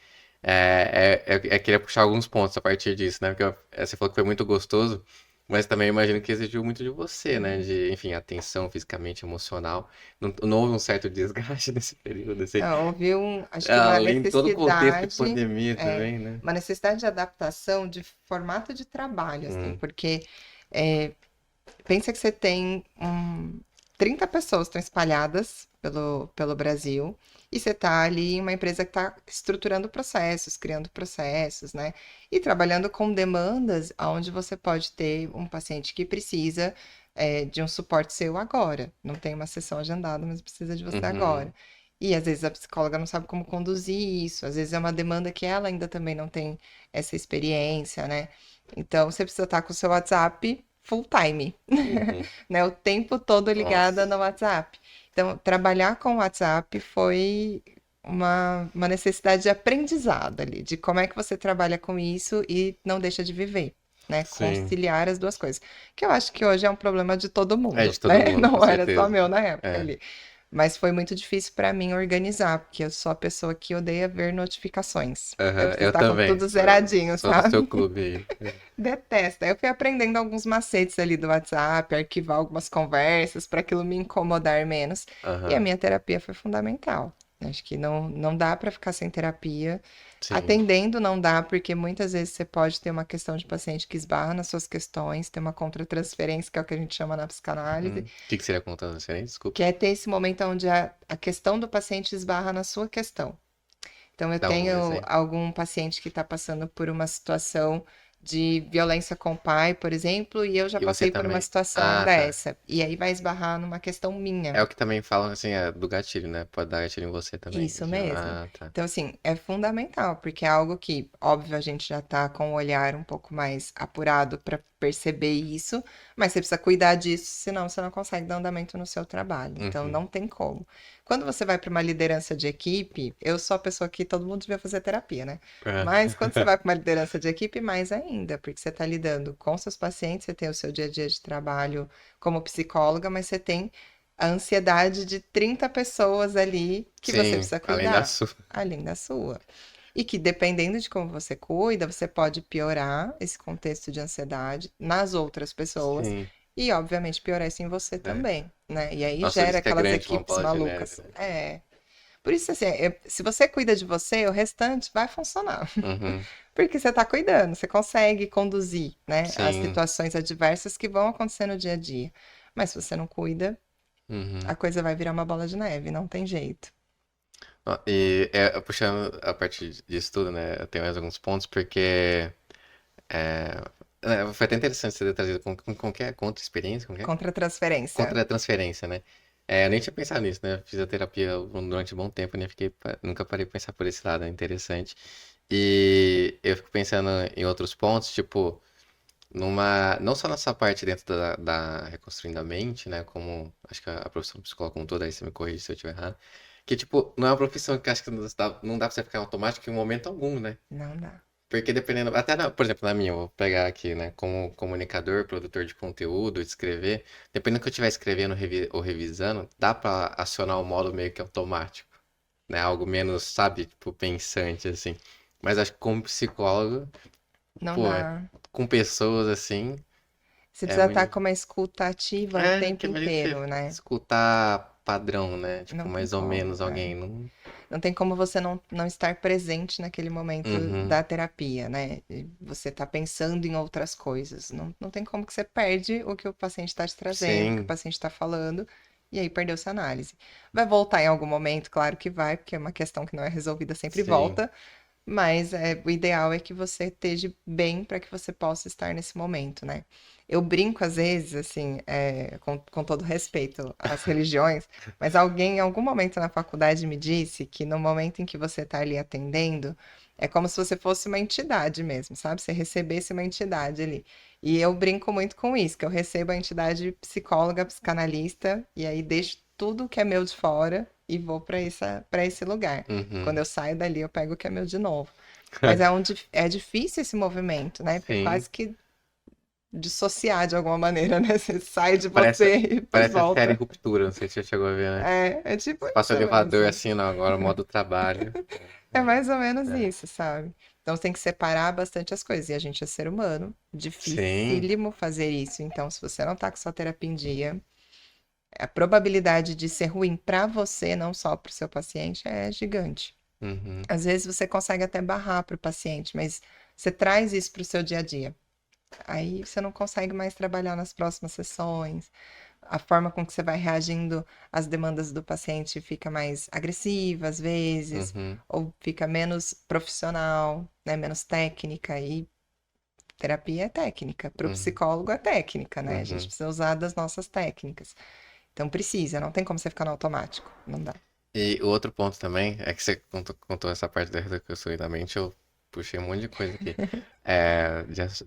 Eu queria puxar alguns pontos a partir disso, né? Porque você falou que foi muito gostoso, mas também imagino que exigiu muito de você, né? De, enfim, atenção fisicamente, emocional. Não houve um certo desgaste nesse período, assim. Houve acho que Além de todo o contexto de pandemia também, né? uma necessidade de adaptação de formato de trabalho, assim, Hum, porque é, pensa que você tem 30 pessoas estão espalhadas pelo Brasil e você está ali em uma empresa que está estruturando processos, criando processos, né? E trabalhando com demandas onde você pode ter um paciente que precisa de um suporte seu agora. Não tem uma sessão agendada, mas precisa de você uhum, agora. E às vezes a psicóloga não sabe como conduzir isso, às vezes é uma demanda que ela ainda também não tem essa experiência, né? Então você precisa estar com o seu WhatsApp full time, uhum. né? O tempo todo ligada Nossa. no WhatsApp. Então, trabalhar com o WhatsApp foi uma necessidade de aprendizado ali, de como é que você trabalha com isso e não deixa de viver, né? Sim. Conciliar as duas coisas. Que eu acho que hoje é um problema de todo É mundo, de todo né? mundo, com Não era só certeza. meu na época É. ali. Mas foi muito difícil para mim organizar, porque eu sou a pessoa que odeia ver notificações. Eu Aham, preciso eu estar com também. tudo zeradinho, Sou do seu sabe? clube aí. Detesto. Aí eu fui aprendendo alguns macetes ali do WhatsApp, arquivar algumas conversas para aquilo me incomodar menos. E a Aham, minha terapia foi fundamental. Acho que não dá para ficar sem terapia. sim. Atendendo não dá, porque muitas vezes você pode ter uma questão de paciente que esbarra nas suas questões, ter uma contratransferência, que é o que a gente chama na psicanálise, O que seria contato diferente? Desculpa. que é ter esse momento onde a questão do paciente esbarra na sua questão. Então, eu Dá um tenho exemplo. algum paciente que está passando por uma situação de violência com o pai, por exemplo, e eu já E você passei por uma também. situação Ah, tá. dessa. E aí vai esbarrar numa questão minha. É o que também falam, assim, do gatilho, né? Pode dar gatilho em você também. Isso mesmo. Ah, tá. Então, assim, é fundamental, porque é algo que, óbvio, a gente já está com o olhar um pouco mais apurado para perceber isso, mas você precisa cuidar disso, senão você não consegue dar andamento no seu trabalho. Então, Uhum. não tem como. Quando você vai para uma liderança de equipe, eu sou a pessoa que todo mundo devia fazer terapia, né? É. Mas quando você vai para uma liderança de equipe, mais ainda, porque você está lidando com seus pacientes, você tem o seu dia a dia de trabalho como psicóloga, mas você tem a ansiedade de 30 pessoas ali que você Sim, precisa além da cuidar, sua. além da sua. E que dependendo de como você cuida, você pode piorar esse contexto de ansiedade nas outras pessoas Sim. e, obviamente, piorar isso em você É. também, né? E aí Nossa, por gera isso que é aquelas grande uma equipes bola de neve, malucas. né? É. Por isso, assim, se você cuida de você, o restante vai funcionar. Uhum. Porque você está cuidando, você consegue conduzir, né, as Sim. situações adversas que vão acontecer no dia a dia. Mas se você não cuida, Uhum. a coisa vai virar uma bola de neve, não tem jeito. Ó, puxando a partir disso tudo, né? Eu tenho mais alguns pontos, porque Foi até interessante você ter trazido com que é contra-experiência, como que é? Contra-transferência. Contra a transferência, né? Eu nem tinha pensado nisso, né? Fisioterapia durante um bom tempo, né? Nunca parei de pensar por esse lado, é interessante. E eu fico pensando em outros pontos, tipo, não só nessa parte dentro da Reconstruindo a Mente, né? Como, acho que a profissão de psicóloga como toda, aí você me corrige se eu estiver errado. Que, tipo, não é uma profissão que acho que não dá pra você ficar em automático em momento algum, né? Não dá. Porque dependendo, até por exemplo, na minha, eu vou pegar aqui, né, como comunicador, produtor de conteúdo, escrever, dependendo do que eu estiver escrevendo ou revisando, dá pra acionar o modo meio que automático, né, algo menos, sabe, tipo, pensante, assim. Mas acho que como psicólogo, Não pô, dá. com pessoas assim, Você é precisa muito estar com difícil. uma escuta ativa o Que tempo é mais difícil inteiro, né? escutar padrão, né, tipo, Não tem mais ou como. menos alguém, não... Não tem como você não estar presente naquele momento Uhum, da terapia, né? E você tá pensando em outras coisas. Não tem como que você perde o que o paciente está te trazendo, o que o sim, paciente está falando, e aí perdeu-se a análise. Vai voltar em algum momento? Claro que vai, porque é uma questão que não é resolvida, sempre sim, volta. Mas o ideal é que você esteja bem para que você possa estar nesse momento, né? Eu brinco às vezes, assim, com todo respeito às religiões, mas alguém em algum momento na faculdade me disse que no momento em que você está ali atendendo, é como se você fosse uma entidade mesmo, sabe? Você recebesse uma entidade ali. E eu brinco muito com isso, que eu recebo a entidade psicóloga, psicanalista, e aí deixo tudo que é meu de fora e vou para esse lugar. Quando uhum, eu saio dali, eu pego o que é meu de novo. Mas é difícil esse movimento, né? Porque é sim. quase que dissociar de alguma maneira, né? Você sai de Parece, você e depois parece a série volta. Ruptura, não sei se você já chegou a ver, né? É tipo Você passa o isso elevador mesmo. assim, não, agora modo trabalho. É mais ou menos É. isso, sabe? Então tem que separar bastante as coisas. E a gente é ser humano, Sim, dificílimo fazer isso. Então, se você não tá com sua terapia em dia, a probabilidade de ser ruim pra você, não só pro seu paciente, é gigante. uhum, Às vezes você consegue até barrar para o paciente, mas você traz isso para o seu dia a dia. Aí você não consegue mais trabalhar nas próximas sessões. A forma com que você vai reagindo às demandas do paciente fica mais agressiva às vezes, uhum, ou fica menos profissional, né? Menos técnica. E terapia é técnica, para o uhum, psicólogo é técnica, né? A gente uhum. precisa usar das nossas técnicas. Então precisa, não tem como você ficar no automático. Não dá. E o outro ponto também é que você contou essa parte da redação da mente, eu puxei um monte de coisa aqui,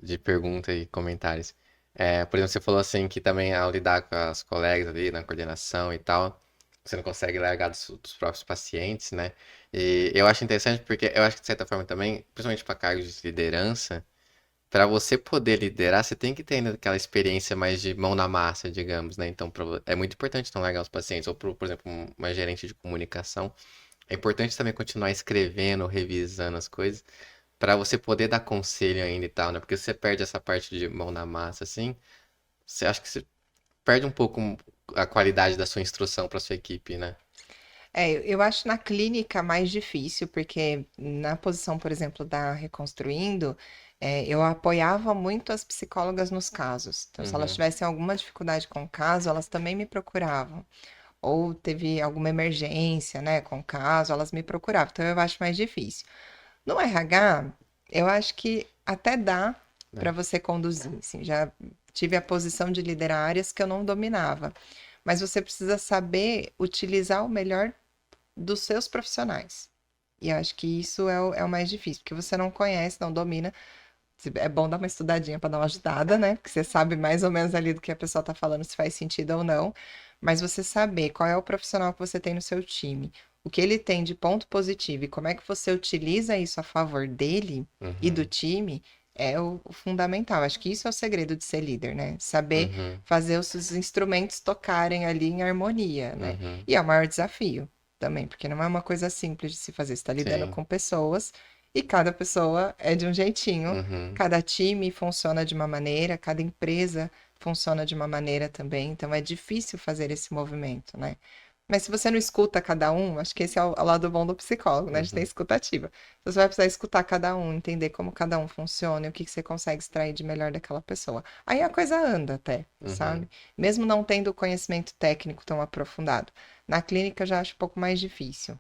de pergunta e comentários. Por exemplo, você falou assim que também ao lidar com as colegas ali na coordenação e tal, você não consegue largar dos próprios pacientes, né? E eu acho interessante porque eu acho que de certa forma também, principalmente para cargos de liderança, para você poder liderar, você tem que ter ainda aquela experiência mais de mão na massa, digamos, né? Então, é muito importante não largar os pacientes. Ou, por exemplo, uma gerente de comunicação, é importante também continuar escrevendo, revisando as coisas, para você poder dar conselho ainda e tal, né? Porque se você perde essa parte de mão na massa, assim, você acha que você perde um pouco a qualidade da sua instrução para sua equipe, né? Eu acho na clínica mais difícil, porque na posição, por exemplo, da Reconstruindo, eu apoiava muito as psicólogas nos casos. Então, se elas Uhum, tivessem alguma dificuldade com o caso, elas também me procuravam. Ou teve alguma emergência, né, com o caso, elas me procuravam. Então, eu acho mais difícil. No RH, eu acho que até dá para né? você conduzir, assim, já tive a posição de liderar áreas que eu não dominava, mas você precisa saber utilizar o melhor dos seus profissionais. E eu acho que isso é o mais difícil, porque você não conhece, não domina. É bom dar uma estudadinha para dar uma ajudada, né? Porque você sabe mais ou menos ali do que a pessoa está falando, se faz sentido ou não. Mas você saber qual é o profissional que você tem no seu time, o que ele tem de ponto positivo e como é que você utiliza isso a favor dele e do Uhum, time, é o fundamental. Acho que isso é o segredo de ser líder, né? Saber uhum, fazer os seus instrumentos tocarem ali em harmonia, né? uhum. E é o maior desafio também, porque não é uma coisa simples de se fazer. Você está lidando Sim. com pessoas e cada pessoa é de um jeitinho. Uhum, Cada time funciona de uma maneira, cada empresa funciona de uma maneira também, então é difícil fazer esse movimento, né? Mas se você não escuta cada um, acho que esse é o lado bom do psicólogo, né? A gente tem uhum, escutativa. Então, você vai precisar escutar cada um, entender como cada um funciona e o que que você consegue extrair de melhor daquela pessoa. Aí a coisa anda até, uhum. sabe? Mesmo não tendo conhecimento técnico tão aprofundado. Na clínica eu já acho um pouco mais difícil.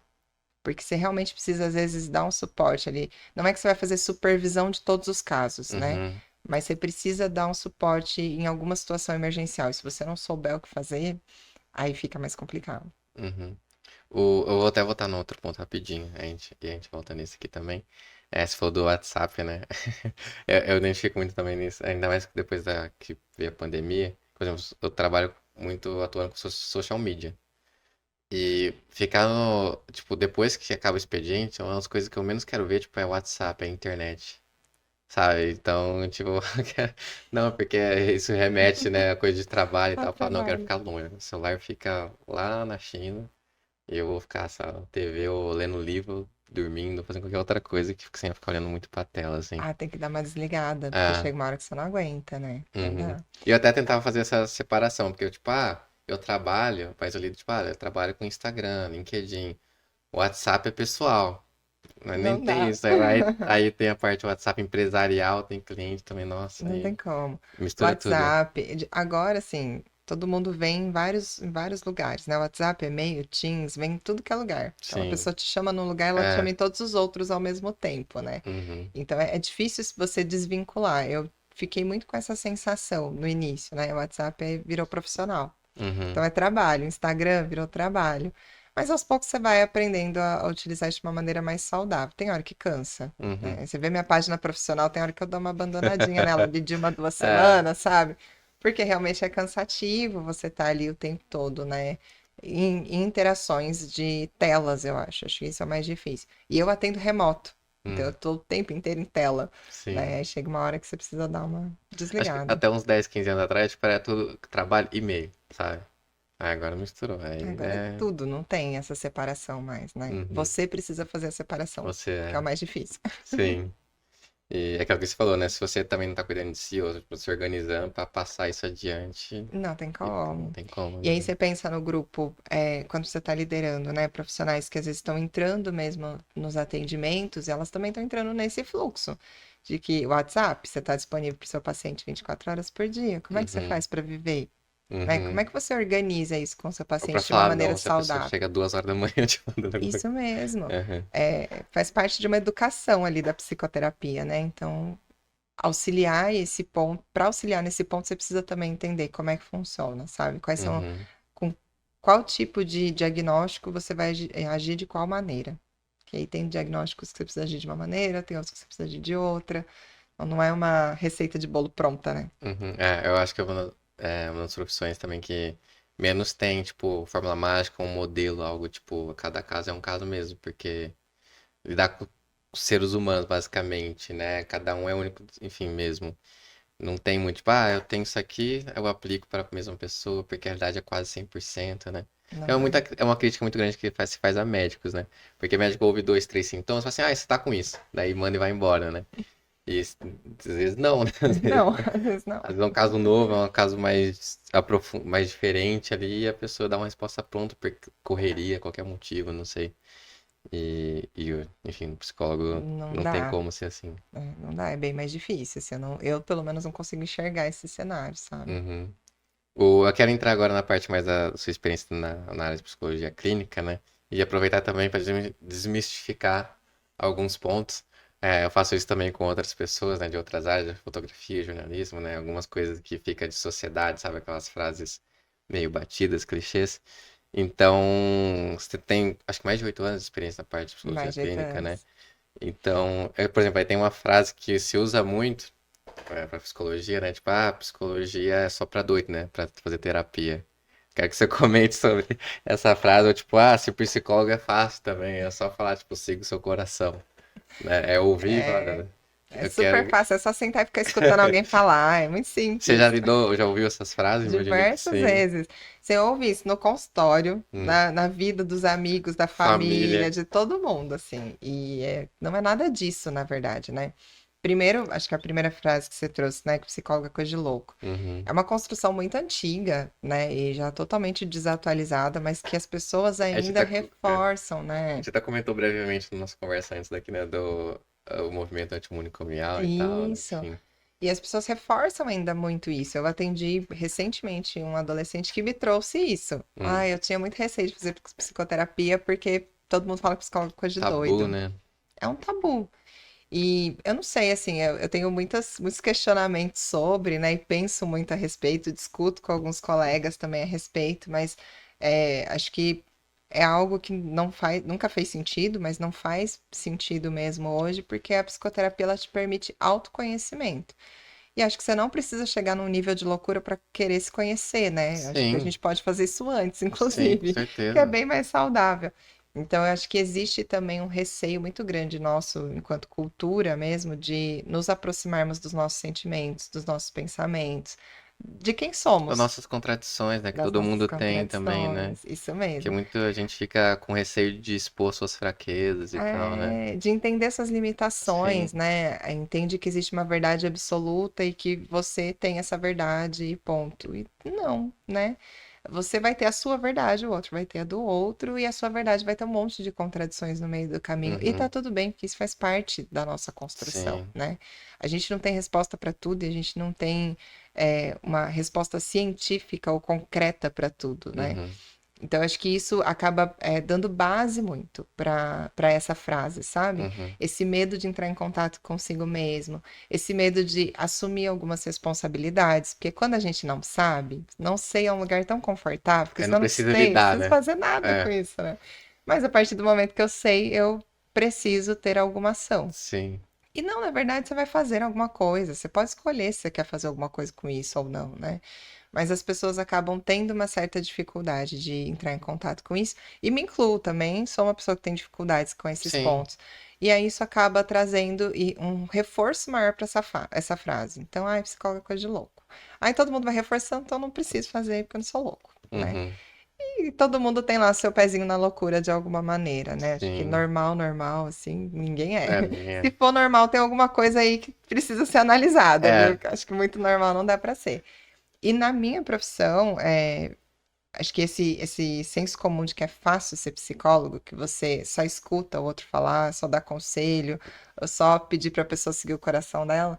Porque você realmente precisa, às vezes, dar um suporte ali. Não é que você vai fazer supervisão de todos os casos, né? Uhum. mas você precisa dar um suporte em alguma situação emergencial. E se você não souber o que fazer, aí fica mais complicado. Uhum. Eu vou até voltar no outro ponto rapidinho, e a gente volta nesse aqui também. Você falou do WhatsApp, né? Eu identifico muito também nisso, ainda mais que depois que veio a pandemia. Por exemplo, eu trabalho muito atuando com social media. E ficar no, tipo, depois que acaba o expediente, uma das coisas que eu menos quero ver, tipo, é o WhatsApp, é a internet. Sabe? Então, tipo, não, porque isso remete, né, a coisa de trabalho e Ao tal. Eu falo, não, eu quero trabalho. ficar longe. O celular fica lá na China e eu vou ficar, sabe, na TV ou lendo livro, dormindo, fazendo qualquer outra coisa que sem ficar olhando muito pra tela, assim. Ah, tem que dar uma desligada, porque Ah, chega uma hora que você não aguenta, né? Não uhum. dá. E eu até tentava fazer essa separação, porque eu, tipo, eu trabalho, mas eu lido, tipo, eu trabalho com Instagram, LinkedIn. O WhatsApp é pessoal. Mas nem Não tem dá. isso. Aí tem a parte WhatsApp empresarial, tem cliente também, nossa, Não tem aí como. mistura tudo. WhatsApp, agora sim, todo mundo vem em vários lugares, né? WhatsApp, e-mail, Teams, vem em tudo que é lugar. Então a Sim, pessoa te chama num lugar, ela te chama é. em todos os outros ao mesmo tempo, né? Uhum, Então é difícil você desvincular. Eu fiquei muito com essa sensação no início, né? O WhatsApp virou profissional. uhum, Então é trabalho, Instagram virou trabalho. Mas aos poucos você vai aprendendo a utilizar isso de uma maneira mais saudável. Tem hora que cansa, uhum. né? Você vê minha página profissional, tem hora que eu dou uma abandonadinha nela, ali de uma, duas É, semanas, sabe? Porque realmente é cansativo você estar ali o tempo todo, né? Em interações de telas, eu acho. Acho que isso é o mais difícil. E eu atendo remoto. Então eu hum, tô o tempo inteiro em tela, sim. né? Aí chega uma hora que você precisa dar uma Acho que desligada. até uns 10, 15 anos atrás, tipo, era tudo trabalho e e-mail, sabe? Aí agora misturou. Aí Agora é tudo, não tem essa separação mais, né? uhum, Você precisa fazer a separação, você que é o é. mais difícil. Sim. E é aquilo que você falou, né? Se você também não tá cuidando de si, ou tipo, se organizando pra passar isso adiante, Não tem fica, não como. tem como, E aí né? você pensa no grupo, quando você está liderando, né? Profissionais que às vezes estão entrando mesmo nos atendimentos, elas também estão entrando nesse fluxo de que o WhatsApp, você está disponível para o seu paciente 24 horas por dia. Como é que você Uhum, faz para viver? Né? Como uhum. é que você organiza isso com o seu Ou pra paciente de uma falar maneira não, se a pessoa saudável? chega 2 horas da manhã te mandando alguma coisa. Isso mesmo. Aham. Faz parte de uma educação ali da psicoterapia, né? Então, auxiliar esse ponto, para auxiliar nesse ponto, você precisa também entender como é que funciona, sabe? Uhum, Com qual tipo de diagnóstico você vai agir de qual maneira. Que aí tem diagnósticos que você precisa agir de uma maneira, tem outros que você precisa agir de outra. Então, não é uma receita de bolo pronta, né? uhum. Eu acho que uma das profissões também que menos tem, tipo, fórmula mágica, um modelo, algo tipo, cada caso é um caso mesmo, porque lidar com os seres humanos, basicamente, né? Cada um é único, enfim, mesmo. Não tem muito, tipo, eu tenho isso aqui, eu aplico para a mesma pessoa, porque a realidade é quase 100%, né? Não é. É uma crítica muito grande que se faz a médicos, né? Porque médico ouve dois, três sintomas, fala assim, você tá com isso. Daí manda e vai embora, né? E às vezes não, né? Não, às vezes não. Às vezes é um caso novo, é um caso mais diferente ali, e a pessoa dá uma resposta pronta por correria, qualquer motivo, não sei. Enfim, o psicólogo Não não tem dá. como ser assim. Não dá, é bem mais difícil. Eu, pelo menos, não consigo enxergar esse cenário, sabe? Uhum. Eu quero entrar agora na parte mais da sua experiência na área de psicologia clínica, né? E aproveitar também para desmistificar alguns pontos. Eu faço isso também com outras pessoas, né, de outras áreas, fotografia, jornalismo, né? Algumas coisas que fica de sociedade, sabe? Aquelas frases meio batidas, clichês. Então, você tem, acho que mais de 8 anos de experiência na parte de psicologia Mais de 8 clínica, né? anos. Então, por exemplo, aí tem uma frase que se usa muito pra psicologia, né? Tipo, psicologia é só pra doido, né? Pra fazer terapia. Quero que você comente sobre essa frase, ou tipo, se o psicólogo é fácil também, é só falar, tipo, siga o seu coração, né? É ouvir, e falar, É, é eu super quero... fácil, é só sentar e ficar escutando alguém falar, é muito Você já simples. lidou, já ouviu essas frases? Imagino que Diversas sim. vezes. Você ouve isso no consultório, Hum. na vida dos amigos, da família, Família. de todo mundo, assim. E não é nada disso, na verdade, né? Primeiro, acho que a primeira frase que você trouxe, né, que psicólogo é coisa de louco. Uhum. É uma construção muito antiga, né, e já totalmente desatualizada, mas que as pessoas A gente ainda tá, a reforçam, né? gente até comentou brevemente na nossa conversa antes daqui, né, do o movimento antimanicomial e tal, né? Isso. Enfim. E as pessoas reforçam ainda muito isso. Eu atendi recentemente um adolescente que me trouxe isso. Hum. Eu tinha muito receio de fazer psicoterapia porque todo mundo fala que psicólogo é coisa de Tabu, doido. né? É um tabu. E eu não sei, assim, eu tenho muitos questionamentos sobre, né? E penso muito a respeito, discuto com alguns colegas também a respeito, mas acho que é algo que não faz, nunca fez sentido, mas não faz sentido mesmo hoje, porque a psicoterapia ela te permite autoconhecimento. E acho que você não precisa chegar num nível de loucura para querer se conhecer, né? Acho que a Sim, gente pode fazer isso antes, sim, com inclusive, que é certeza. bem mais saudável. Então, eu acho que existe também um receio muito grande nosso, enquanto cultura mesmo, de nos aproximarmos dos nossos sentimentos, dos nossos pensamentos, de quem Das somos, nossas contradições, né? Que das todo nossas mundo tem também, né? contradições. Isso Que mesmo. muito a gente fica com receio de expor suas fraquezas e tal, né? De entender suas Sim. limitações, né? Entende que existe uma verdade absoluta e que você tem essa verdade e ponto. E não, né? Você vai ter a sua verdade, o outro vai ter a do outro, e a sua verdade vai ter um monte de contradições no meio do caminho. E tá Uhum. tudo bem, porque isso faz parte da nossa construção, Sim. né? A gente não tem resposta para tudo e a gente não tem uma resposta científica ou concreta para tudo, né? Uhum. Então, acho que isso acaba dando base muito para essa frase, sabe? Uhum. Esse medo de entrar em contato consigo mesmo, esse medo de assumir algumas responsabilidades, porque quando a gente não sabe, não sei é um lugar tão confortável, porque É, se não eu não precisa sei, não lidar, preciso né? fazer nada com É, isso, né? Mas a partir do momento que eu sei, eu preciso ter alguma ação. sim. E não, na verdade, você vai fazer alguma coisa. Você pode escolher se você quer fazer alguma coisa com isso ou não, né? Mas as pessoas acabam tendo uma certa dificuldade de entrar em contato com isso. E me incluo também, sou uma pessoa que tem dificuldades com esses Sim. pontos. E aí isso acaba trazendo um reforço maior para essa frase. Então, ai, psicólogo é coisa de louco. Aí todo mundo vai reforçando, então eu não preciso fazer porque eu não sou louco, né? Uhum. E todo mundo tem lá seu pezinho na loucura de alguma maneira, né? Acho que Sim. normal, normal, assim, ninguém é. É, ninguém Se é. for normal, tem alguma coisa aí que precisa ser analisada, viu? É, Que acho que muito normal não dá pra ser. E na minha profissão, acho que esse senso comum de que é fácil ser psicólogo, que você só escuta o outro falar, só dá conselho, ou só pedir para a pessoa seguir o coração dela,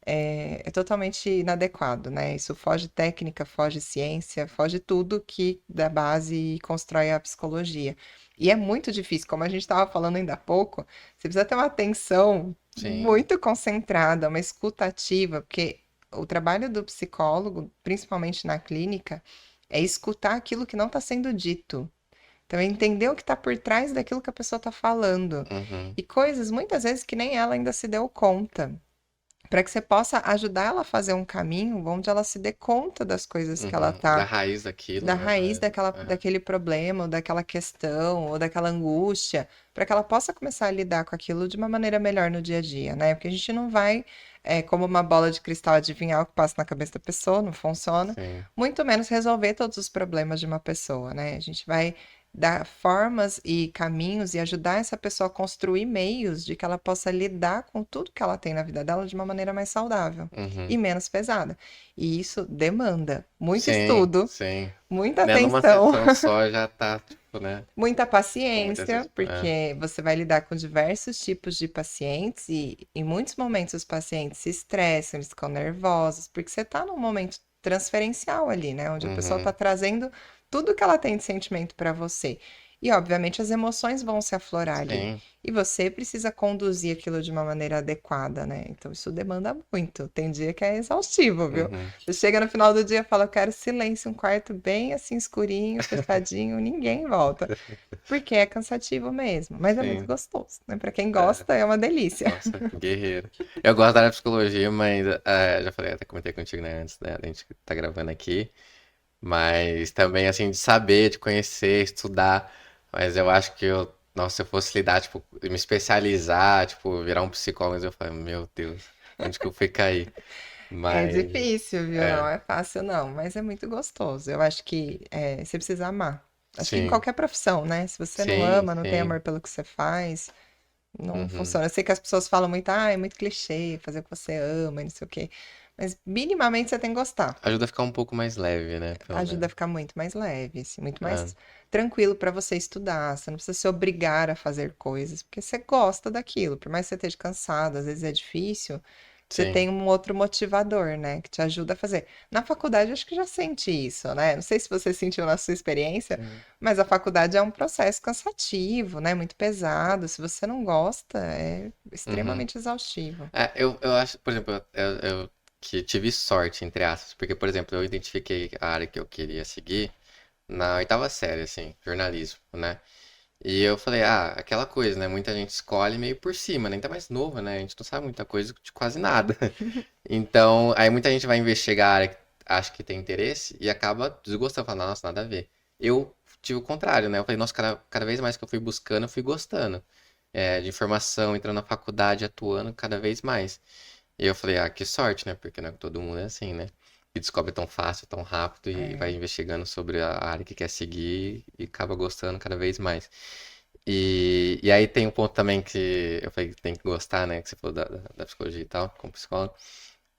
é totalmente inadequado, né? Isso foge técnica, foge ciência, foge tudo que da base e constrói a psicologia. E é muito difícil, como a gente estava falando ainda há pouco, você precisa ter uma atenção sim. muito concentrada, uma escuta ativa, porque o trabalho do psicólogo, principalmente na clínica, é escutar aquilo que não está sendo dito. Então, é entender o que está por trás daquilo que a pessoa está falando. Uhum. E coisas, muitas vezes, que nem ela ainda se deu conta. Para que você possa ajudar ela a fazer um caminho onde ela se dê conta das coisas que ela Uhum. Da está raiz daquilo, da né? raiz É. daquele problema, ou daquela questão, ou daquela angústia, para que ela possa começar a lidar com aquilo de uma maneira melhor no dia a dia, né? Porque a gente não vai, como uma bola de cristal, adivinhar o que passa na cabeça da pessoa, não funciona, Sim. muito menos resolver todos os problemas de uma pessoa, né? A gente vai dar formas e caminhos e ajudar essa pessoa a construir meios de que ela possa lidar com tudo que ela tem na vida dela de uma maneira mais saudável e Uhum. menos pesada. E isso demanda muito Sim, estudo, sim. muita Né? Numa atenção, sessão só já tá, tipo, né? muita Com muitas paciência, vezes. É. porque você vai lidar com diversos tipos de pacientes e em muitos momentos os pacientes se estressam, eles ficam nervosos, porque você está num momento transferencial ali, né? Onde a pessoa está Uhum. trazendo tudo que ela tem de sentimento para você. E, obviamente, as emoções vão se aflorar ali. Sim. E você precisa conduzir aquilo de uma maneira adequada, né? Então, isso demanda muito. Tem dia que é exaustivo, viu? Uhum. Você chega no final do dia e fala, eu quero silêncio, um quarto bem assim escurinho, fechadinho, ninguém volta. Porque é cansativo mesmo, mas é muito Sim. gostoso, né? Pra quem É. gosta, é uma delícia. Nossa, guerreiro. Eu gosto da área de psicologia, mas já falei, até comentei contigo, né, antes, né, da gente tá gravando aqui. Mas também, assim, de saber, de conhecer, estudar. Mas eu acho que nossa, se eu fosse lidar, tipo, me especializar, tipo, virar um psicólogo, eu falo, meu Deus, onde que eu fui cair? É Mas, difícil, viu? Não é, é fácil, não, mas é muito gostoso. Eu acho que você precisa amar. Acho que em sim, qualquer profissão, né? Se você não sim, ama, não tem sim, amor pelo que você faz, não uhum. funciona. Eu sei que as pessoas falam muito, ah, é muito clichê fazer o que você ama e não sei o quê. Mas minimamente você tem que gostar. Ajuda a ficar um pouco mais leve, né, pelo Ajuda a menos. ficar muito mais leve, assim, muito É, mais tranquilo para você estudar. Você não precisa se obrigar a fazer coisas, porque você gosta daquilo. Por mais que você esteja cansado, às vezes é difícil. você sim. tem um outro motivador, né, que te ajuda a fazer. Na faculdade, acho que já senti isso, né? Não sei se você sentiu na sua experiência, Hum. mas a faculdade é um processo cansativo, né? Muito pesado. Se você não gosta, é Uhum. extremamente exaustivo. Eu acho, por exemplo, eu que tive sorte, entre aspas, porque, por exemplo, eu identifiquei a área que eu queria seguir na oitava série, assim, jornalismo, né? E eu falei, aquela coisa, né? Muita gente escolhe meio por cima, né? Ainda mais novo, né? A gente não sabe muita coisa de quase nada. Então, aí muita gente vai investigar a área que acha que tem interesse e acaba desgostando, falando, nossa, nada a ver. Eu tive o contrário, né? Eu falei, nossa, cada vez mais que eu fui buscando, eu fui gostando. De informação, entrando na faculdade, atuando cada vez mais. E eu falei, que sorte, né? Porque não é todo mundo é assim, né? Que descobre tão fácil, tão rápido e vai É. investigando sobre a área que quer seguir e acaba gostando cada vez mais. E aí tem um ponto também que eu falei que tem que gostar, né? Que você falou da psicologia e tal, como psicólogo.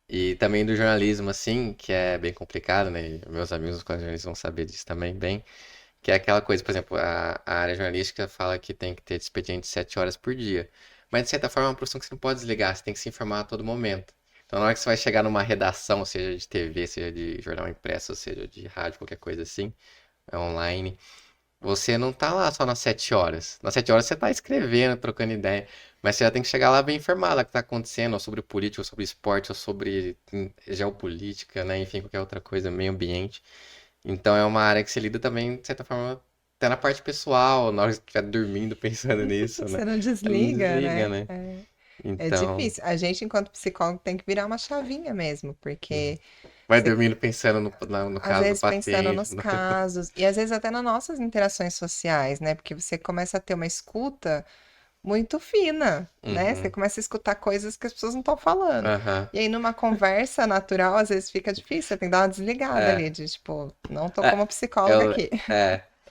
E também do jornalismo, assim, que é bem complicado, né? E meus amigos com jornalismo vão saber disso também bem. Que é aquela coisa, por exemplo, a área jornalística fala que tem que ter expediente 7 horas por dia. Mas, de certa forma, é uma profissão que você não pode desligar, você tem que se informar a todo momento. Então, na hora que você vai chegar numa redação, seja de TV, seja de jornal impresso, seja de rádio, qualquer coisa assim, online, você não tá lá só nas 7 horas. Nas 7 horas você tá escrevendo, trocando ideia. Mas você já tem que chegar lá bem informado o que tá acontecendo, ou sobre política, ou sobre esporte, ou sobre geopolítica, né? Enfim, qualquer outra coisa, meio ambiente. Então é uma área que se lida também, de certa forma, até na parte pessoal, na hora que você estiver dormindo pensando nisso, né? Você não Ela não desliga, desliga, né? né? É Então, difícil. A gente, enquanto psicólogo, tem que virar uma chavinha mesmo, porque vai você, dormindo pensando no às caso do vezes, pensando paciente. nos casos, e às vezes até nas nossas interações sociais, né? Porque você começa a ter uma escuta muito fina, né? Você Uhum. começa a escutar coisas que as pessoas não estão falando. Aham. E aí, numa conversa natural, às vezes fica difícil, você tem que dar uma desligada É. ali, de tipo, não tô É, como psicóloga eu, aqui.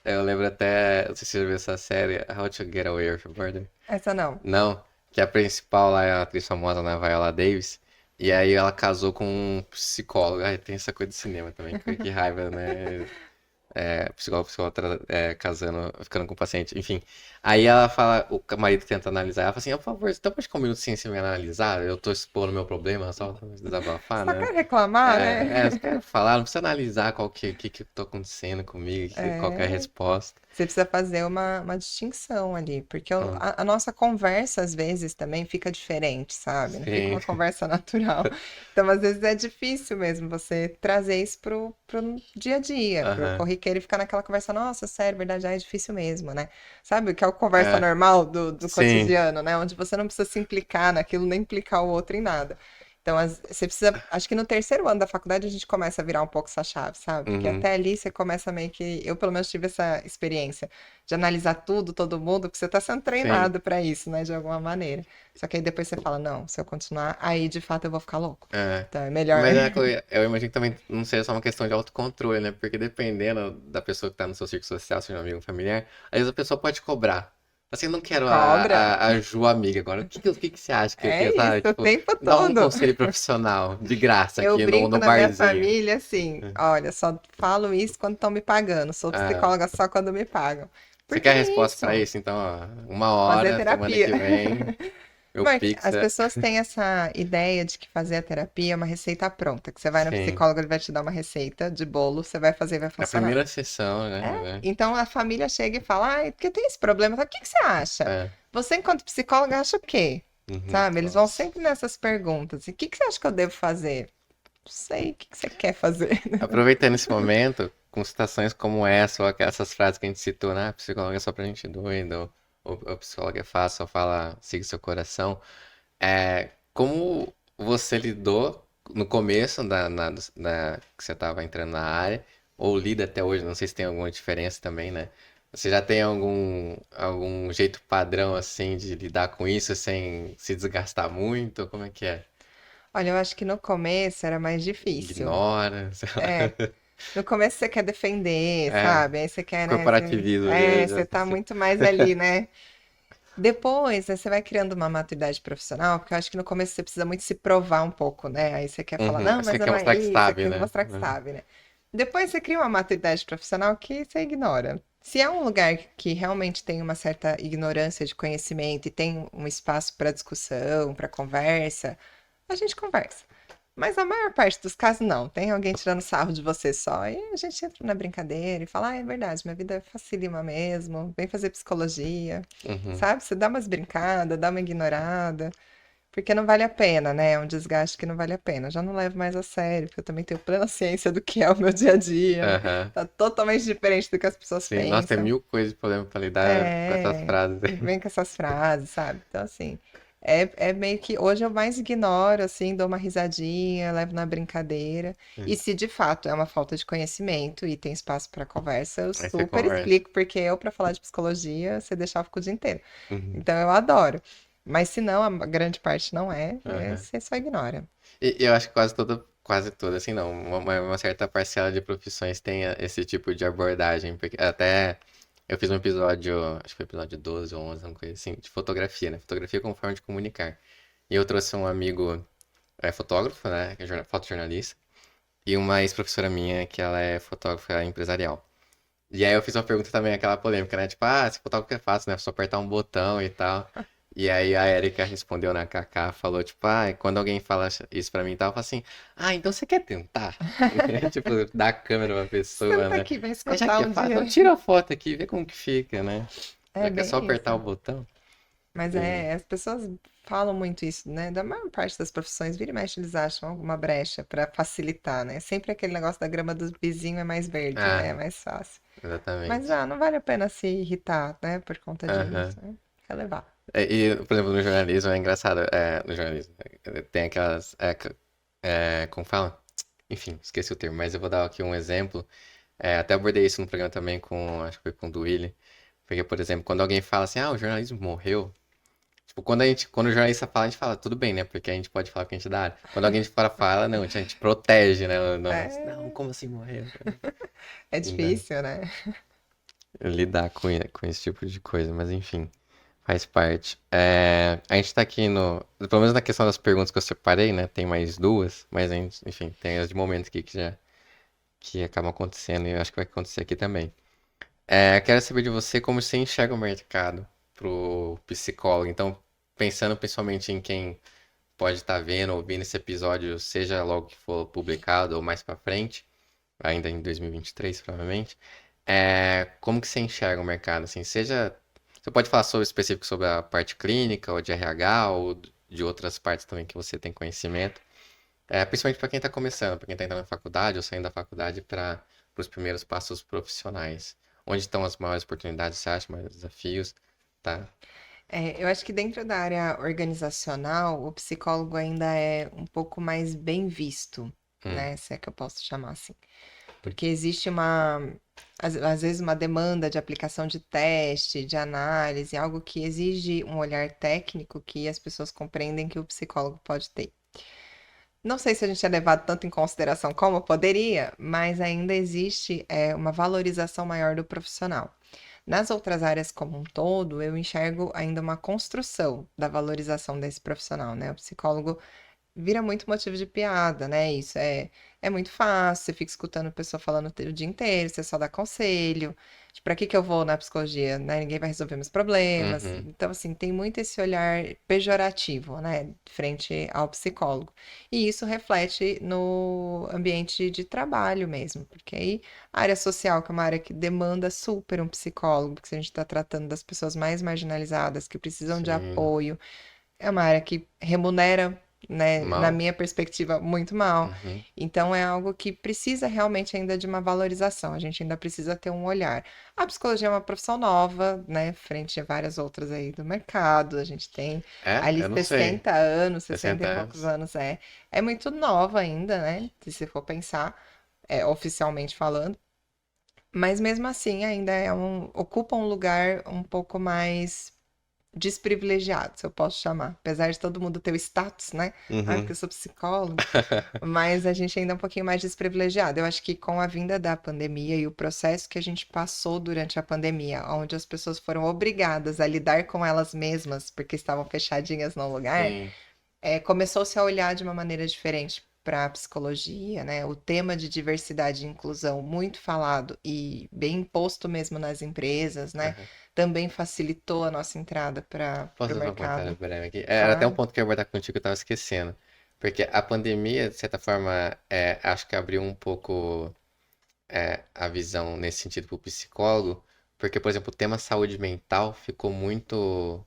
eu lembro até, não sei se você já viu essa série, How to Get Away with Murder. Essa não. Não, que a principal lá é a atriz famosa, né, Viola Davis. E aí ela casou com um psicólogo. Ai, tem essa coisa de cinema também, que raiva, né? Psicólogo casando, ficando com o paciente, enfim. Aí ela fala, o marido tenta analisar, ela fala assim, por favor, você pode ficar um minuto sem me analisar? Eu tô expondo meu problema, só desabafar, Só né? quer reclamar, né? Você quer falar, não precisa analisar que tá acontecendo comigo, qual que é a É. resposta. Você precisa fazer uma distinção ali, porque Hum, a nossa conversa às vezes também fica diferente, sabe? Não fica sim, uma conversa natural. Então, às vezes é difícil mesmo você trazer isso pro dia a dia, pro aham, corriqueiro e ficar naquela conversa, nossa, sério, verdade, é difícil mesmo, né? Sabe, o que é a conversa é, normal do sim, cotidiano, né? Onde você não precisa se implicar naquilo, nem implicar o outro em nada. Então, você precisa. Acho que no terceiro ano da faculdade a gente começa a virar um pouco essa chave, sabe? Porque uhum, até ali você começa meio que. Eu, pelo menos, tive essa experiência de analisar tudo, todo mundo, porque você está sendo sim. treinado para isso, né? De alguma maneira. Só que aí depois você fala: não, se eu continuar, aí de fato eu vou ficar louco. É. Então é melhor. Mas eu imagino que também não seja só uma questão de autocontrole, né? Porque dependendo da pessoa que tá no seu círculo social, seja um amigo, um familiar, às vezes a pessoa pode cobrar. Assim, eu não quero Cobra. a Ju amiga agora. O que você acha É sabe? isso, o Tipo, tempo dá um todo. conselho profissional de graça Eu aqui brinco no na minha barzinho. família assim: olha, só falo isso quando estão me pagando. Sou Ah, psicóloga só quando me pagam. você Porque quer a é resposta pra isso. isso? Então, ó, uma Fazer hora, semana terapia. que vem, meu Mark, Pix as é... pessoas têm essa ideia de que fazer a terapia é uma receita pronta, que você vai no Sim. psicólogo, ele vai te dar uma receita de bolo, você vai fazer e vai A funcionar. primeira sessão, né? Então a família chega e fala, ah, porque tem esse problema, o que que você acha? É. Você, enquanto psicóloga, acha o quê? Uhum. Sabe? Eles vão Nossa. sempre nessas perguntas. E o que que você acha que eu devo fazer? Não sei, o que que você quer fazer? Aproveitando esse momento, com citações como essa, ou essas frases que a gente citou, né? Psicóloga é só pra gente doida, ou psicóloga é fácil, só fala, siga seu coração. Como você lidou no começo que você estava entrando na área, ou lida até hoje, não sei se tem alguma diferença também, né? Você já tem algum jeito padrão, assim, de lidar com isso sem se desgastar muito? Como é que é? Olha, eu acho que no começo era mais difícil. Ignora? Sei É, lá. no começo você quer defender, É, sabe? Aí você quer, né? corporativismo já. Você tá muito mais ali, né? Depois, né, você vai criando uma maturidade profissional, porque eu acho que no começo você precisa muito se provar um pouco, né? Aí você quer falar, Uhum. não, Você mas quer não é mostrar que isso, você sabe, quer né? mostrar que sabe, né? Depois você cria uma maturidade profissional que você ignora. Se é um lugar que realmente tem uma certa ignorância de conhecimento e tem um espaço para discussão, para conversa, a gente conversa. Mas a maior parte dos casos, não. Tem alguém tirando sarro de você só. E a gente entra na brincadeira e fala: ah, é verdade, minha vida é facílima mesmo. Vem fazer psicologia. Uhum. Sabe? Você dá umas brincadas, dá uma ignorada. Porque não vale a pena, né? É um desgaste que não vale a pena. Eu já não levo mais a sério, porque eu também tenho plena ciência do que é o meu dia a dia. Aham. Tá totalmente diferente do que as pessoas Sim, nossa, tem pensam. mil coisas de problema pra lidar com essas É, frases. e vem com essas frases, sabe? Então, assim, é meio que hoje eu mais ignoro, assim, dou uma risadinha, levo na brincadeira. E se de fato é uma falta de conhecimento e tem espaço para conversa, eu Aí você super conversa. explico, porque eu, para falar de psicologia, você deixava o dia inteiro. Uhum. Então, eu adoro. Mas se não, a grande parte não Aham. você só ignora. E eu acho que quase toda, assim, não, uma certa parcela de profissões tem esse tipo de abordagem, porque até eu fiz um episódio, acho que foi o episódio 12 ou 11, uma coisa assim, de fotografia, né? Fotografia como forma de comunicar. E eu trouxe um amigo, fotógrafo, né, que é fotojornalista, e uma ex-professora minha, que ela é fotógrafa empresarial. E aí eu fiz uma pergunta também, aquela polêmica, né? Tipo, esse fotógrafo é fácil, né? Só apertar um botão e tal. E aí a Erika respondeu na KK, falou, tipo, quando alguém fala isso pra mim e tal, eu falo assim, então você quer tentar? Tipo, dar a câmera pra pessoa, Senta né? aqui, vem Já escutar que é um fácil, dia. então tira a foto aqui, vê como que fica, né? É Já que é só bem apertar o isso. botão. Mas E... as pessoas falam muito isso, né? Da maior parte das profissões, vira e mexe, eles acham alguma brecha para facilitar, né? Sempre aquele negócio da grama do vizinho é mais verde, né? É Ah, mais fácil. Mas exatamente. não vale a pena se irritar, né? Por conta disso. Aham. Né? Relevar. E, por exemplo, no jornalismo é engraçado, no jornalismo, tem aquelas, como fala? Enfim, esqueci o termo, mas eu vou dar aqui um exemplo. Até abordei isso no programa também com, acho que foi com o Duílio. Porque, por exemplo, quando alguém fala assim, o jornalismo morreu. Tipo, quando o jornalista fala, a gente fala, tudo bem, né? Porque a gente pode falar o que a gente dá. Quando alguém de fora fala, não, a gente protege, né? Não, não, É, como assim morreu? é Ainda difícil, né? lidar com esse tipo de coisa, mas enfim, faz parte. A gente tá aqui pelo menos na questão das perguntas que eu separei, né? Tem mais duas, mas a gente, enfim, tem as de momento aqui que acabam acontecendo e eu acho que vai acontecer aqui também. Quero saber de você como você enxerga o mercado pro psicólogo. Então, pensando principalmente em quem pode estar vendo, ouvindo esse episódio, seja logo que for publicado ou mais pra frente, ainda em 2023, provavelmente. Como que você enxerga o mercado? Assim, você pode falar sobre específico sobre a parte clínica ou de RH ou de outras partes também que você tem conhecimento. Principalmente para quem está começando, para quem está entrando na faculdade ou saindo da faculdade para os primeiros passos profissionais. Onde estão as maiores oportunidades, você acha, maiores desafios, tá? Eu acho que dentro da área organizacional, o psicólogo ainda é um pouco mais bem visto, Hum, né? Se é que eu posso chamar assim. Porque existe às vezes, uma demanda de aplicação de teste, de análise, algo que exige um olhar técnico que as pessoas compreendem que o psicólogo pode ter. Não sei se a gente é levado tanto em consideração como poderia, mas ainda existe uma valorização maior do profissional. Nas outras áreas como um todo, eu enxergo ainda uma construção da valorização desse profissional, né? O psicólogo vira muito motivo de piada, né? É muito fácil, você fica escutando a pessoa falando o dia inteiro, você só dá conselho. Tipo, pra que que eu vou na psicologia, né? Ninguém vai resolver meus problemas. uhum, Então, assim, tem muito esse olhar pejorativo, né? Frente ao psicólogo. E isso reflete no ambiente de trabalho mesmo, porque aí a área social, que é uma área que demanda super um psicólogo, porque a gente está tratando das pessoas mais marginalizadas, que precisam de sim. apoio, é uma área que remunera, né, na Mal? minha perspectiva, muito mal. Uhum, Então é algo que precisa realmente ainda de uma valorização. A gente ainda precisa ter um olhar. A psicologia é uma profissão nova, né, frente a várias outras aí do mercado. A gente tem ali Eu não sei. 60 anos, 60 e 60 poucos anos. anos é muito nova ainda, né, se você for pensar, oficialmente falando. Mas mesmo assim ainda ocupa um lugar um pouco mais desprivilegiado, se eu posso chamar. Apesar de todo mundo ter o status, né? Porque Uhum. eu sou psicólogo, mas a gente ainda é um pouquinho mais desprivilegiado. Eu acho que com a vinda da pandemia e o processo que a gente passou durante a pandemia, onde as pessoas foram obrigadas a lidar com elas mesmas, porque estavam fechadinhas no lugar, Sim, começou-se a olhar de uma maneira diferente para a psicologia, né? O tema de diversidade e inclusão, muito falado e bem imposto mesmo nas empresas, né? aham. Também facilitou a nossa entrada para Posso o fazer um comentário mercado. breve aqui? Era até um Claro. ponto que eu ia abordar contigo que eu tava esquecendo. Porque a pandemia, de certa forma, acho que abriu um pouco a visão nesse sentido para o psicólogo, porque, por exemplo, o tema saúde mental ficou muito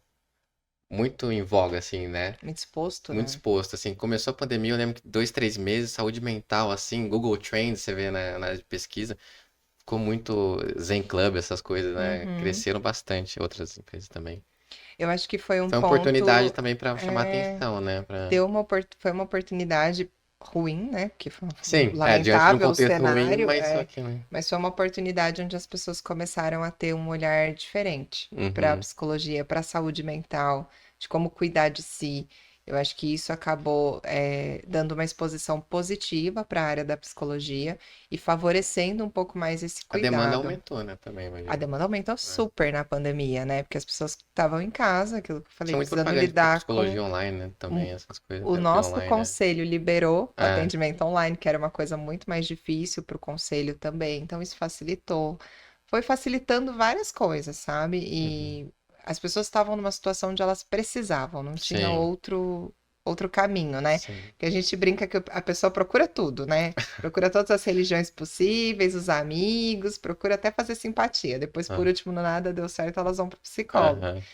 em voga, assim, né? Muito exposto, Muito né? exposto, assim. Começou a pandemia, eu lembro que 2, 3 meses, saúde mental, assim, Google Trends, você vê na área de pesquisa, ficou muito Zen Club, essas coisas, né? Uhum. Cresceram bastante, outras empresas também. Eu acho que foi um Foi uma oportunidade ponto, também para chamar é, atenção, né? foi uma oportunidade ruim, né? Porque foi Sim, diante de um lamentável o contexto ruim, cenário, mas só que, né? mas foi uma oportunidade onde as pessoas começaram a ter um olhar diferente para a Uhum. psicologia, para a saúde mental, de como cuidar de si. Eu acho que isso acabou, dando uma exposição positiva para a área da psicologia e favorecendo um pouco mais esse A demanda cuidado. aumentou, né? Também, A imagino. demanda aumentou É. super na pandemia, né? Porque as pessoas estavam em casa, aquilo que eu falei, Tinha muito precisando propaganda de lidar com psicologia online, né? um- Também, essas coisas, o terapia nosso online, né? conselho liberou o É. atendimento online, que era uma coisa muito mais difícil para o conselho também. Então, isso facilitou. Foi facilitando várias coisas, sabe? Uhum. E as pessoas estavam numa situação onde elas precisavam, não tinha Sim, outro caminho, né? sim. Que a gente brinca que a pessoa procura tudo, né? Procura todas as religiões possíveis, os amigos, procura até fazer simpatia. Depois, por Ah, último, nada deu certo, elas vão para o psicólogo. aham.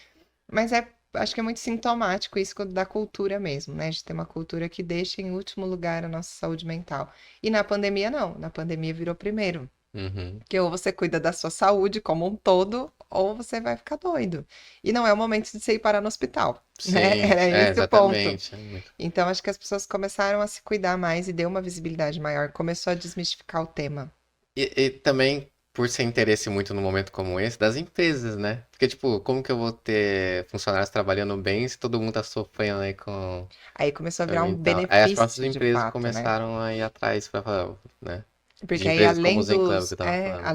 Mas acho que é muito sintomático isso da cultura mesmo, né? De ter uma cultura que deixa em último lugar a nossa saúde mental. E na pandemia, não. Na pandemia virou primeiro. Uhum. Que ou você cuida da sua saúde como um todo, ou você vai ficar doido. E não é o momento de você ir parar no hospital, né? Sim, Era esse o ponto. exatamente. Então, acho que as pessoas começaram a se cuidar mais e deu uma visibilidade maior. Começou a desmistificar o tema. E também por ser interesse muito num momento como esse, das empresas, né? Porque, tipo, como que eu vou ter funcionários trabalhando bem se todo mundo tá sofrendo aí com Aí começou a virar saúde um mental? Aí as próprias benefício de empresas fato, né? começaram a ir atrás pra falar, né? De Porque aí, empresas como o Zen Club que eu tava falando.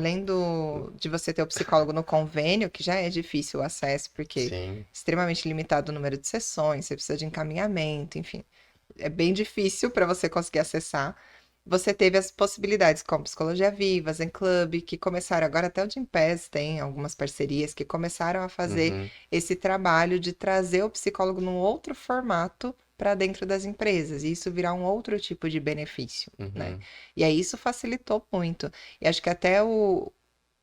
de você ter o psicólogo no convênio, que já é difícil o acesso, porque é Sim. extremamente limitado o número de sessões, você precisa de encaminhamento, enfim, é bem difícil para você conseguir acessar. Você teve as possibilidades como Psicologia Viva, Zen Club, que começaram, agora até o Gympass tem algumas parcerias que começaram a fazer Uhum. esse trabalho de trazer o psicólogo num outro formato para dentro das empresas, e isso virar um outro tipo de benefício, né? Uhum. E aí isso facilitou muito. E acho que até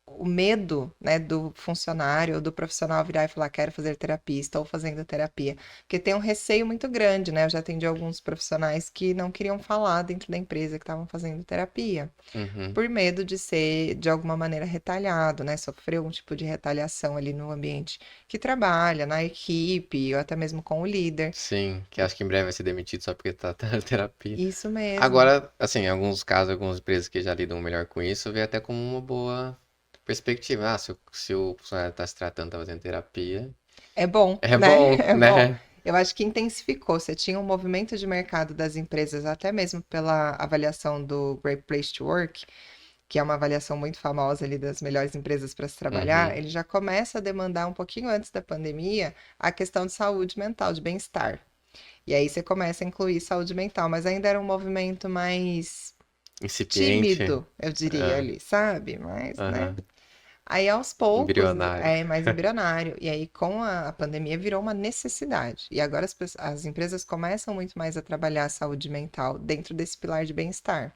o medo, né, do funcionário ou do profissional virar e falar, quero fazer terapia, estou fazendo terapia. Porque tem um receio muito grande, né? Eu já atendi alguns profissionais que não queriam falar dentro da empresa que estavam fazendo terapia, Uhum. por medo de ser, de alguma maneira, retalhado, né? Sofrer algum tipo de retaliação ali no ambiente que trabalha, na equipe, ou até mesmo com o líder. Sim, que acho que em breve vai ser demitido só porque tá tendo terapia. Isso mesmo. Agora, assim, em alguns casos, algumas empresas que já lidam melhor com isso, vê até como uma boa perspectiva. Ah, se o funcionário está se tratando, está fazendo terapia, É bom, é né? bom, É bom. né? Eu acho que intensificou. Você tinha um movimento de mercado das empresas, até mesmo pela avaliação do Great Place to Work, que é uma avaliação muito famosa ali das melhores empresas para se trabalhar. Uhum, Ele já começa a demandar um pouquinho antes da pandemia a questão de saúde mental, de bem-estar. E aí você começa a incluir saúde mental, mas ainda era um movimento mais incipiente, tímido, eu diria é, ali, sabe? Mas, né? aham, Aí aos poucos embrionário. é mais embrionário. E aí com a pandemia virou uma necessidade. E agora as empresas começam muito mais a trabalhar a saúde mental dentro desse pilar de bem-estar.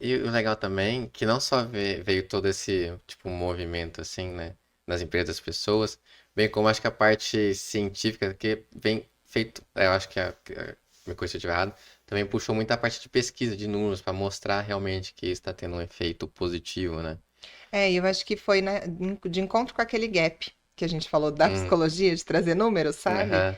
E o legal também, que não só veio todo esse, tipo, movimento, assim, né, nas empresas, das pessoas, bem como acho que a parte científica, que vem feito, eu acho que me corrija se eu estiver errado, também puxou muito a parte de pesquisa, de números, para mostrar realmente que está tendo um efeito positivo, né? É, e eu acho que foi, né, de encontro com aquele gap que a gente falou da Hum, psicologia, de trazer números, sabe? aham,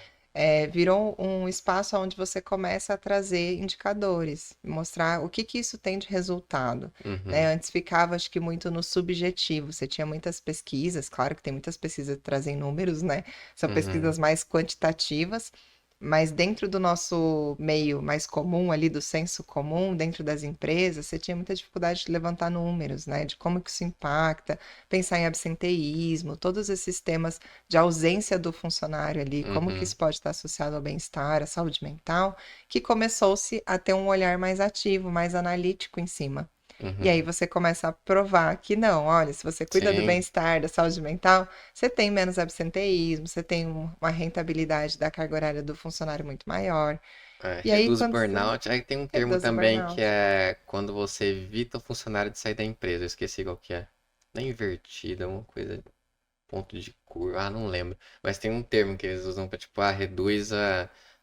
Virou um espaço onde você começa a trazer indicadores, mostrar o que que isso tem de resultado, né? uhum, Antes ficava, acho que, muito no subjetivo. Você tinha muitas pesquisas, claro que tem muitas pesquisas que trazem números, né? São uhum, pesquisas mais quantitativas, mas dentro do nosso meio mais comum ali, do senso comum, dentro das empresas, você tinha muita dificuldade de levantar números, né? De como que isso impacta, pensar em absenteísmo, todos esses temas de ausência do funcionário ali, como que uhum, isso pode estar associado ao bem-estar, à saúde mental, que começou-se a ter um olhar mais ativo, mais analítico em cima. E aí uhum. você começa a provar que não, olha, se você cuida do Sim, bem-estar, da saúde mental, você tem menos absenteísmo, você tem uma rentabilidade da carga horária do funcionário muito maior. E aí, Reduz o quando você burnout. Aí tem um termo reduz o também que burnout. é quando você evita o funcionário de sair da empresa. Eu esqueci qual que é. Não é invertida, é uma coisa, ponto de curva. Ah, não lembro. Mas tem um termo que eles usam pra, tipo, reduz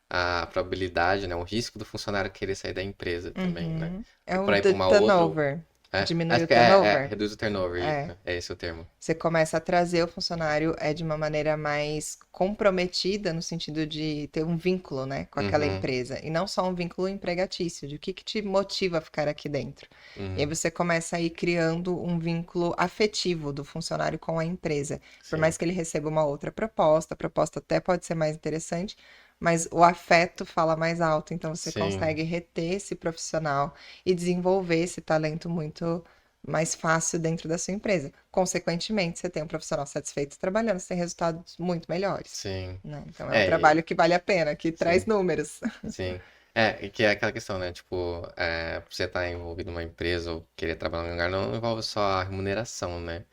a probabilidade, né? O risco do funcionário querer sair da empresa também, né? Uhum. É E o para ir para uma outra. turnover. Diminui Acho o que turnover. reduz o turnover, isso. É. É esse o termo. Você começa a trazer o funcionário de uma maneira mais comprometida, no sentido de ter um vínculo, né, com aquela Uhum, empresa. E não só um vínculo empregatício, de o que que te motiva a ficar aqui dentro. E aí uhum, você começa a ir criando um vínculo afetivo do funcionário com a empresa. Por sim, mais que ele receba uma outra proposta, a proposta até pode ser mais interessante, mas o afeto fala mais alto. Então você sim, consegue reter esse profissional e desenvolver esse talento muito mais fácil dentro da sua empresa. Consequentemente, você tem um profissional satisfeito trabalhando, você tem resultados muito melhores, sim. né? Então é um É, trabalho que vale a pena, que traz sim, números. sim. E que é aquela questão, né? Tipo, pra você estar envolvido numa empresa ou querer trabalhar em um lugar, não envolve só a remuneração, né?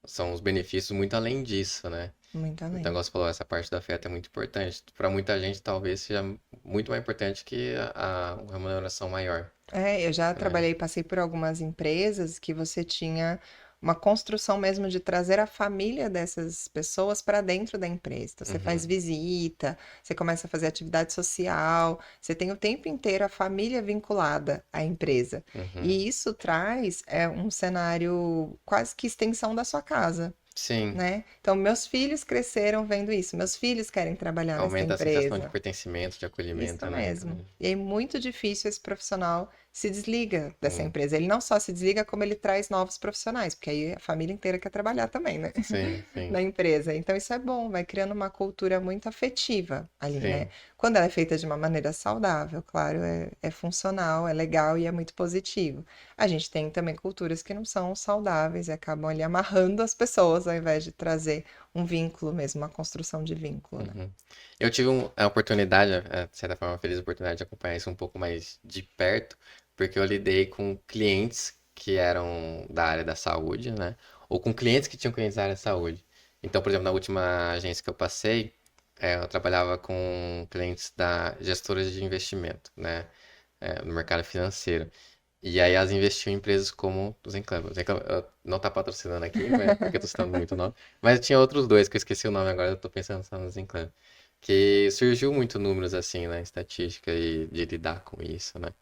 São os benefícios muito além disso, né? Muito Então, além. igual você falou, essa parte do afeto é muito importante. Para muita gente, talvez seja muito mais importante que a remuneração maior, Eu já né? trabalhei, passei por algumas empresas que você tinha uma construção mesmo de trazer a família dessas pessoas para dentro da empresa. Então, você faz Uhum, visita, você começa a fazer atividade social, você tem o tempo inteiro a família vinculada à empresa. uhum. E isso traz um cenário quase que extensão da sua casa. Sim, Né? Então, meus filhos cresceram vendo isso. Meus filhos querem trabalhar nessa aumenta a sensação de empresa. pertencimento, de Isso acolhimento, né? mesmo. E aí, muito difícil esse profissional se desliga dessa Hum, empresa. Ele não só se desliga, como ele traz novos profissionais, porque aí a família inteira quer trabalhar também, né? sim, sim, Na empresa. Então, isso é bom, vai criando uma cultura muito afetiva ali, né? sim. Quando ela é feita de uma maneira saudável, claro, é funcional, é legal e é muito positivo. A gente tem também culturas que não são saudáveis e acabam ali amarrando as pessoas, ao invés de trazer um vínculo mesmo, uma construção de vínculo, né? Uhum. Eu tive a oportunidade, de certa forma, uma feliz oportunidade de acompanhar isso um pouco mais de perto, porque eu lidei com clientes que eram da área da saúde, né? Ou com clientes que tinham clientes da área da saúde. Então, por exemplo, na última agência que eu passei, eu trabalhava com clientes da gestoras de investimento, né? No mercado financeiro. E aí elas investiam em empresas como o Zenclub. O Zenclub não tá patrocinando aqui, mas porque eu tô citando muito o nome. Mas tinha outros dois que eu esqueci o nome agora, eu tô pensando só no Zenclub. Que surgiu muito números assim, né? Estatística e de lidar com isso, né?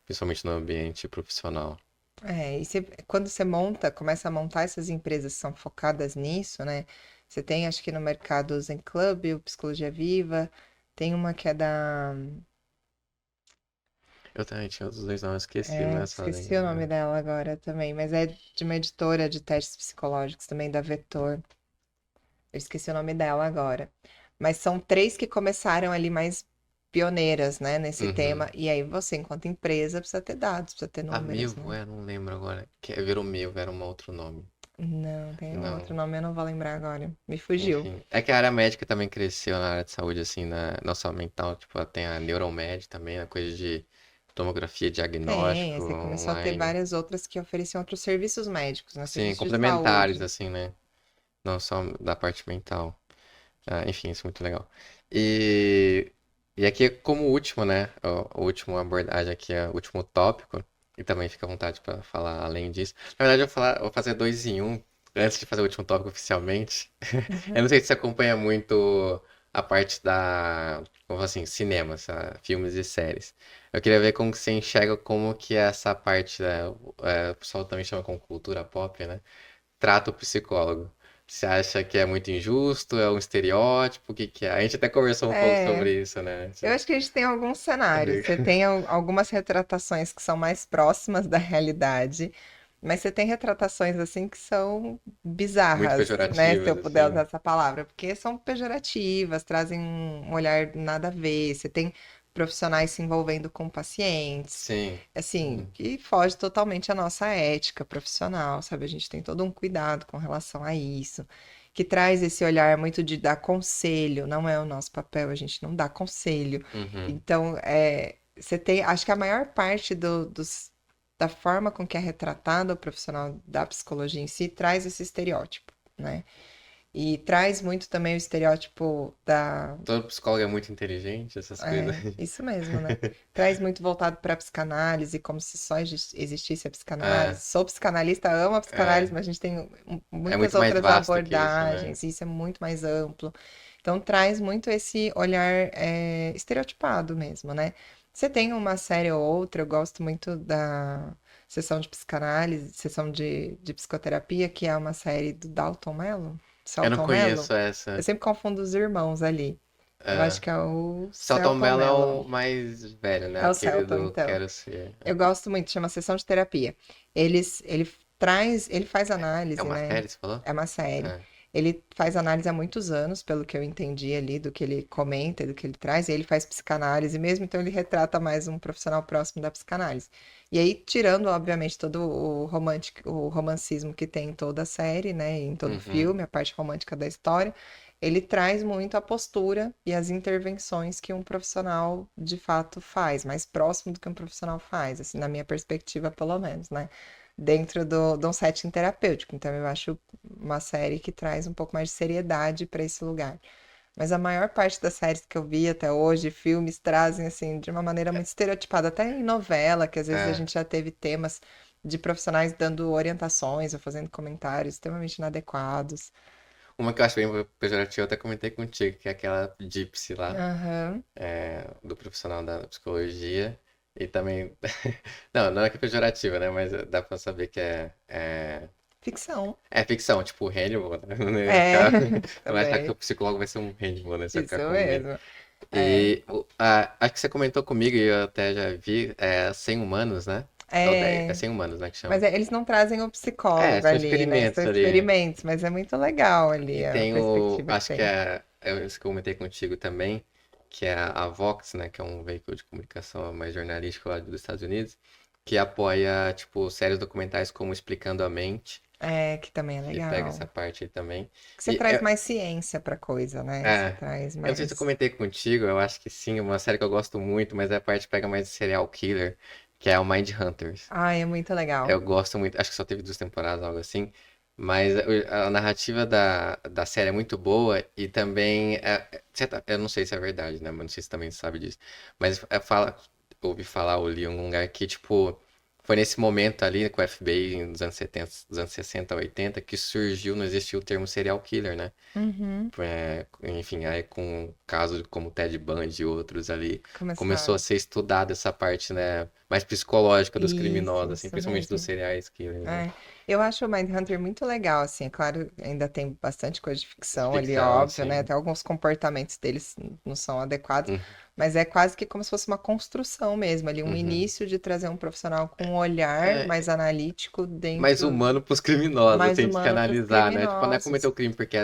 Principalmente no ambiente profissional. Quando você monta, começa a montar essas empresas que são focadas nisso, né? Você tem, acho que no mercado o Zen Club, o Psicologia Viva, tem uma que é da. Eu também tinha os dois nomes, esqueci, não é só Esqueci o nome Zenclub. dela agora também, mas é de uma editora de testes psicológicos também, da Vetor. Eu esqueci o nome dela agora. Mas são três que começaram ali mais pioneiras, né, nesse Uhum. tema. E aí você, enquanto empresa, precisa ter dados, precisa ter A números, Mivo, né? não lembro agora. Virou Mivo, era um outro nome. Não, tem um outro Não. nome, eu não vou lembrar agora. Me fugiu. Enfim, é que a área médica também cresceu na área de saúde, assim, não só mental, tipo, tem a Neuromed também, a coisa de tomografia, Tem, aí diagnóstico você começou a ter online. várias outras que ofereciam outros serviços médicos, né? Sim, Serviços de complementares, saúde. assim, né? Não só da parte mental. Enfim, isso é muito legal. E, e aqui, como último, né? O último abordagem aqui, o último tópico, e também fica à vontade para falar além disso. Na verdade, eu vou fazer dois em um, antes de fazer o último tópico oficialmente. Eu Uhum. não sei se você acompanha muito a parte como assim, cinema, filmes e séries. Eu queria ver como que você enxerga como que essa parte, né, o pessoal também chama como cultura pop, né? Trata o psicólogo. Você acha que é muito injusto? É um estereótipo? O que que é? A gente até conversou um pouco É, sobre isso, né? eu acho que a gente tem alguns cenários. Você tem algumas retratações que são mais próximas da realidade, mas você tem retratações assim que são Muito bizarras, né? Se eu pejorativas, puder usar assim. essa palavra, porque são pejorativas, trazem um olhar nada a ver. Você tem profissionais se envolvendo com pacientes, Sim. assim, Uhum. que foge totalmente à nossa ética profissional, sabe? A gente tem todo um cuidado com relação a isso, que traz esse olhar muito de dar conselho, não é o nosso papel, a gente não dá conselho. Uhum. Então, você tem, acho que a maior parte da forma com que é retratado o profissional da psicologia em si traz esse estereótipo, né? E traz muito também o estereótipo da. Todo psicólogo é muito inteligente, essas coisas. É, isso mesmo, né? Traz muito voltado para a psicanálise, como se só existisse a psicanálise. É, Sou psicanalista, amo a psicanálise, é, mas a gente tem é muitas muito mais outras vasto que isso, né? abordagens, e isso é muito mais amplo. Então, traz muito esse olhar estereotipado mesmo, né? Você tem uma série ou outra, eu gosto muito da sessão de psicanálise, sessão de psicoterapia, que é uma série do Dalton Mello. Eu não Celton Mello. conheço Eu essa. sempre confundo os irmãos ali. Eu acho É. que é o Selton Celton Mello é Mello. o mais velho, né? É o Aquele Celton, do então. Quero Ser. Eu gosto muito, chama sessão de terapia. Ele faz É análise, uma né? série, você falou? É uma série. É. Ele faz análise há muitos anos, pelo que eu entendi ali, do que ele comenta, do que ele traz, e ele faz psicanálise mesmo, então ele retrata mais um profissional próximo da psicanálise. E aí, tirando, obviamente, todo o romancismo que tem em toda a série, né, em todo o Uhum. filme, a parte romântica da história, ele traz muito a postura e as intervenções que um profissional de fato faz, mais próximo do que um profissional faz, assim, na minha perspectiva, pelo menos, né? Dentro de um setting terapêutico. Então, eu acho uma série que traz um pouco mais de seriedade para esse lugar. Mas a maior parte das séries que eu vi até hoje, filmes, trazem, assim, de uma maneira muito estereotipada, até em novela, que às vezes a É. gente já teve temas de profissionais dando orientações ou fazendo comentários extremamente inadequados. Uma que eu acho bem pejorativa, eu até comentei contigo, que é aquela Gypsy lá, Aham. do profissional da psicologia. E também. Não, não é que é pejorativa, né? Mas dá pra saber que Ficção. é ficção, tipo Hannibal, né? É, Não vai achar que também. o psicólogo vai ser um Hannibal, né? Você vai Isso ficar com medo. mesmo. É. E acho que você comentou comigo e eu até já vi, 100 humanos, né? Ou 10, é É. 100 humanos, né, que Mas chama. eles não trazem o É, psicólogo são ali, né? São experimentos ali. experimentos, mas é muito legal E ali a tem o, perspectiva que acho que tem. isso que eu comentei contigo também, que é a Vox, né, que é um veículo de comunicação mais jornalístico lá dos Estados Unidos, que apoia, tipo, séries documentais como Explicando a Mente, É, que também é que pega essa legal. parte aí também. Que você E traz mais ciência pra coisa, né? Você é, traz eu não sei se eu mais. comentei contigo, eu acho que sim, uma série que eu gosto muito, mas a parte pega mais de serial killer, que é o Mind Hunters. Ah, é muito legal. Eu gosto muito, acho que só teve 2 temporadas, algo assim. Mas a narrativa da série é muito boa e também. Eu não sei se é verdade, né? Mas não sei se também sabe disso. Mas ouvi falar, ou li em algum lugar que, tipo, foi nesse momento ali com o FBI, nos anos 70, dos anos 60, 80, que surgiu, não existia o termo serial killer, né? Uhum. Enfim, aí com casos como Ted Bundy e outros ali, começou a Começaram. ser estudada essa parte, né, mais psicológica dos criminosos, assim, Isso principalmente dos mesmo. serial killers, né? É. Eu acho o Mindhunter muito legal, assim, é claro, ainda tem bastante coisa de ficção ali, Ficção, óbvio, né? assim. Até alguns comportamentos deles não são adequados, Uhum. mas é quase que como se fosse uma construção mesmo, ali, um Uhum. início de trazer um profissional com um olhar mais É analítico mais dentro, humano pros criminosos, mais assim, de se humano para os analisar, né? Tipo, não é cometer criminosos. o crime porque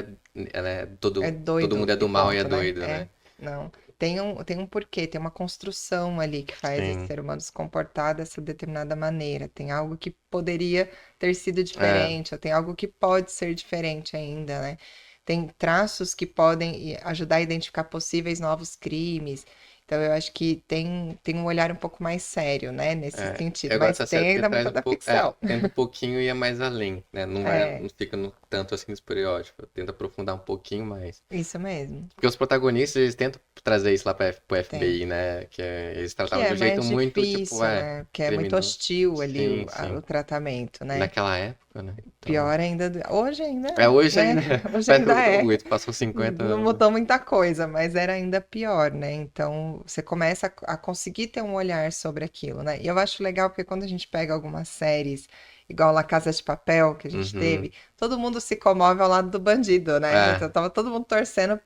É todo mundo doido é e do mal e é ponto, né? doido, É, né? não. Tem um porquê, tem uma construção ali que faz esse Sim. ser humano se comportar dessa determinada maneira. Tem algo que poderia ter sido É, diferente, ou tem algo que pode ser diferente ainda, né? Tem traços que podem ajudar a identificar possíveis novos crimes. Então, eu acho que tem um olhar um pouco mais sério, né, nesse sentido. eu gosto Mas dessa série tem porque ainda traz muita um da pouco, ficção. tenta um pouquinho e é mais além, né? É, Não fica tanto assim no estereótipo, tenta aprofundar um pouquinho mais. isso mesmo. Porque os protagonistas, eles tentam trazer isso lá pro Tem. FBI, né? Eles Que tratavam de é um jeito mais muito, tipo, difícil, né? Que é muito criminoso. hostil ali Sim, o sim. tratamento, né? Naquela época, né? Então. Pior ainda, hoje ainda, Hoje né? ainda. Hoje Parece que ainda é. passou 50 Não anos. mudou muita coisa, mas era ainda pior, né? Então você começa a conseguir ter um olhar sobre aquilo, né? E eu acho legal porque quando a gente pega algumas séries, igual La Casa de Papel que a gente Uhum. teve, todo mundo se comove ao lado do bandido, né? Então É, tava todo mundo torcendo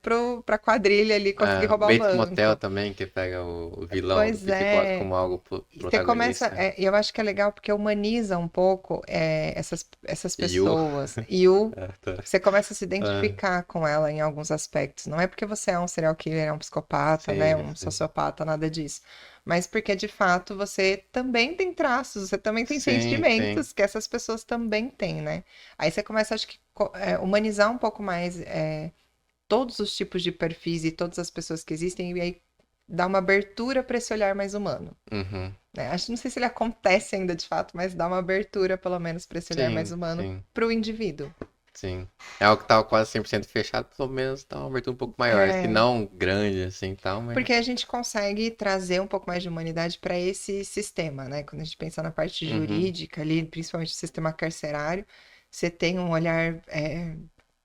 pra quadrilha ali conseguir roubar o Bates Motel banco. também, que pega o vilão do Pois psicótico é. como algo E você começa, protagonista. e eu acho que é legal porque humaniza um pouco essas E o. pessoas. E Tá. você começa a se Ah, identificar com ela em alguns aspectos. Não é porque você é um serial killer, é um psicopata, né, sim, um sim. sociopata, nada disso. Mas porque de fato você também tem traços, você também tem Sim, sim. sentimentos que essas pessoas também têm, né? Aí você começa, acho que, humanizar um pouco mais todos os tipos de perfis e todas as pessoas que existem, e aí dá uma abertura para esse olhar mais humano, Uhum. né? Acho, não sei se ele acontece ainda de fato, mas dá uma abertura, pelo menos, para esse olhar mais Sim, humano sim. para o indivíduo. sim. É algo que tava quase 100% fechado, pelo menos tá uma abertura um pouco maior. Se É, não grande assim e tal, mas. porque a gente consegue trazer um pouco mais de humanidade para esse sistema, né? Quando a gente pensa na parte Uhum. jurídica ali, principalmente o sistema carcerário, você tem um olhar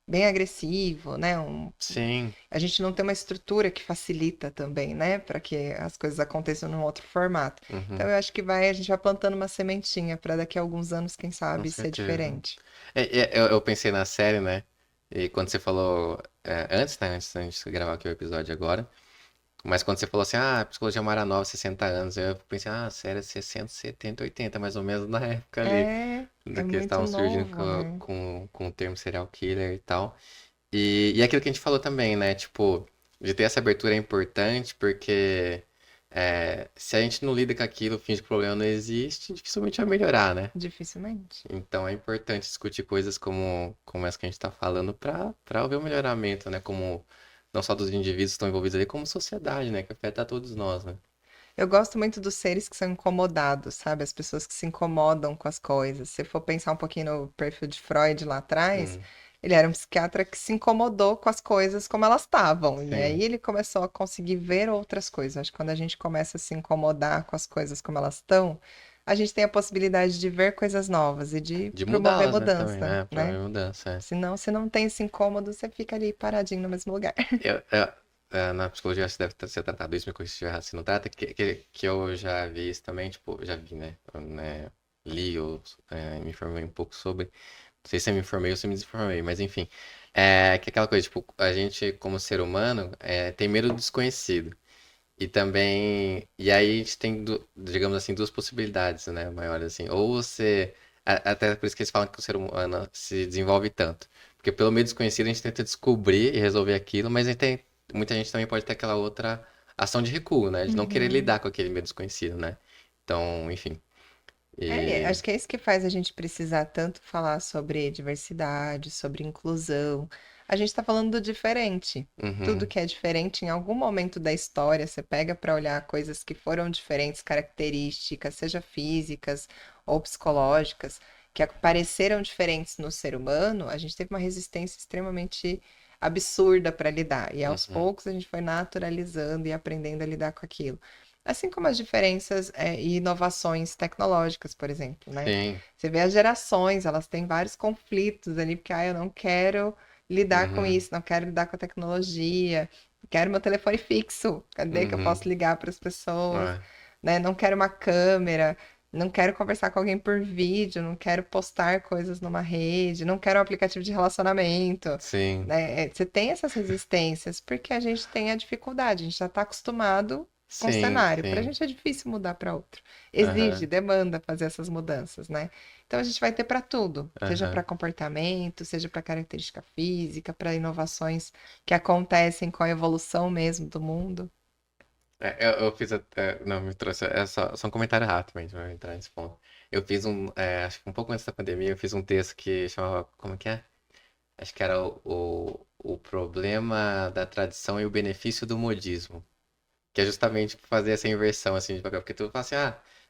bem agressivo, né? Sim. A gente não tem uma estrutura que facilita também, né? Para que as coisas aconteçam num outro formato. Então Uhum. eu acho que a gente vai plantando uma sementinha para daqui a alguns anos, quem Com sabe, ser certeza. diferente. Eu pensei na série, né? E quando você falou. Antes, né? Antes da gente gravar aqui o episódio agora. Mas quando você falou assim, Psicologia Mara Nova, 60 anos, eu pensei, a série é 60, 70, 80, mais ou menos na época ali, É do que eles muito estavam surgindo novo, né? com o termo serial killer e tal. E aquilo que a gente falou também, né? Tipo, de ter essa abertura é importante porque se a gente não lida com aquilo, finge que o problema não existe, dificilmente vai melhorar, né? Dificilmente. Então é importante discutir coisas como essa que a gente está falando para haver um melhoramento, né? Como não só dos indivíduos que estão envolvidos ali, como sociedade, né? Que afeta a todos nós, né? Eu gosto muito dos seres que são incomodados, sabe? As pessoas que se incomodam com as coisas. Se for pensar um pouquinho no perfil de Freud lá atrás, Hum, ele era um psiquiatra que se incomodou com as coisas como elas estavam. E sim. aí ele começou a conseguir ver outras coisas. Acho que quando a gente começa a se incomodar com as coisas como elas estão, a gente tem a possibilidade de ver coisas novas e de De promover mudá-las, né? Também, mudança, né? Para né? haver mudança, é. Senão, se não tem esse incômodo, você fica ali paradinho no mesmo lugar. Na psicologia você deve ser tratado isso, me corrija se estiver errado, se não trata, que eu já vi isso também, tipo, já vi, né? Li ou me informei um pouco sobre. Não sei se eu me informei ou se eu me desinformei, mas enfim. Que é aquela coisa, tipo, a gente, como ser humano, tem medo do desconhecido. E também. E aí a gente tem, digamos assim, duas possibilidades, né? Maiores, assim. Ou você. Até por isso que eles falam que o ser humano se desenvolve tanto. Porque pelo meio desconhecido a gente tenta descobrir e resolver aquilo, mas muita gente também pode ter aquela outra ação de recuo, né? De não querer Uhum. lidar com aquele meio desconhecido, né? Então, enfim. Acho E. que é isso que faz a gente precisar tanto falar sobre diversidade, sobre inclusão. A gente está falando do diferente. Tudo Uhum, que é diferente, em algum momento da história, você pega para olhar coisas que foram diferentes, características, seja físicas ou psicológicas, que apareceram diferentes no ser humano, a gente teve uma resistência extremamente absurda para lidar. E aos uhum. poucos a gente foi naturalizando e aprendendo a lidar com aquilo. Assim como as diferenças e inovações tecnológicas, por exemplo, né? Sim. Você vê as gerações, elas têm vários conflitos ali, porque eu não quero lidar com Uhum, isso, não quero lidar com a tecnologia, quero meu telefone fixo, cadê que eu uhum. posso ligar para as pessoas, É, né? Não quero uma câmera, não quero conversar com alguém por vídeo, não quero postar coisas numa rede, não quero um aplicativo de relacionamento, sim. né? Você tem essas resistências porque a gente tem a dificuldade, a gente já está acostumado com o Sim, cenário. Para a sim. gente é difícil mudar para outro. Exige, Aham, demanda fazer essas mudanças, né? Então a gente vai ter para tudo, seja para aham. comportamento, seja para característica física, para inovações que acontecem com a evolução mesmo do mundo. Eu fiz até. Não, me trouxe. Só um comentário rápido, mas vai entrar nesse ponto. Eu fiz acho que um pouco antes da pandemia, eu fiz um texto que chamava. Como que é? Acho que era o problema da tradição e o benefício do modismo. Que é justamente fazer essa inversão assim de papel. Porque tu fala assim,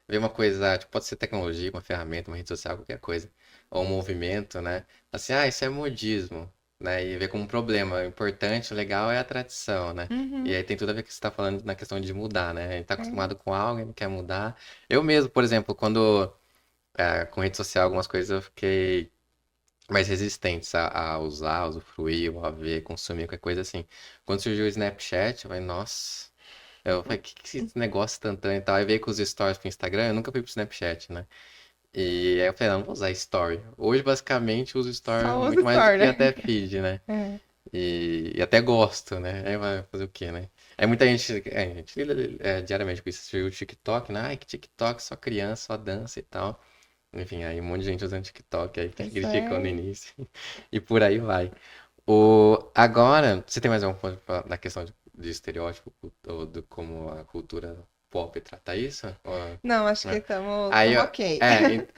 vê uma coisa, tipo, pode ser tecnologia, uma ferramenta, uma rede social, qualquer coisa. Ou um movimento, né? Assim, isso é modismo, né? E vê como um problema. O importante, o legal é a tradição, né? E Uhum, aí tem tudo a ver com o que você está falando na questão de mudar, né? A gente tá é. acostumado com algo, a gente quer mudar. Eu mesmo, por exemplo, quando com rede social, algumas coisas eu fiquei mais resistentes a usar, a usufruir, ou a ver, consumir, qualquer coisa assim. Quando surgiu o Snapchat, eu falei, nossa. Eu falei, que esse negócio instantâneo e tal? Aí veio com os stories pro Instagram, eu nunca fui pro Snapchat, né? E aí eu falei, não vou usar story. Hoje, basicamente, eu uso story Só usa muito mais do Store, que né? até feed, né? É. E até gosto, né? Aí vai fazer o quê, né? Aí muita gente, a gente lida diariamente com isso. Você viu o TikTok, né? Ai, que TikTok, só criança, só dança e tal. Enfim, aí um monte de gente usando TikTok aí que Isso criticou no é. início. E por aí vai. Agora, você tem mais algum ponto da questão de estereótipo, ou do como a cultura pop trata isso? Não, acho que Né? estamos Aí, ó, ok.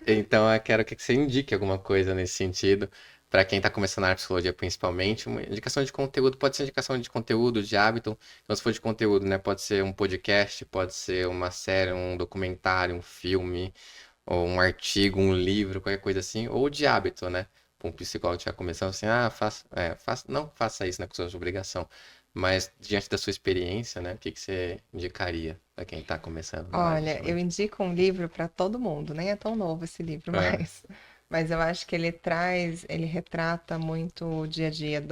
então eu quero que você indique alguma coisa nesse sentido, para quem está começando na psicologia principalmente, uma indicação de conteúdo, pode ser indicação de conteúdo, de hábito, então se for de conteúdo, né, pode ser um podcast, pode ser uma série, um documentário, um filme, ou um artigo, um livro, qualquer coisa assim, ou de hábito, né? um psicólogo estiver começando assim, não faça isso, né, com sua obrigação, mas diante da sua experiência, né, o que que você indicaria para quem está começando na área, Olha, eu justamente? indico um livro para todo mundo, nem é tão novo esse livro, É. mas eu acho que ele retrata muito o dia a dia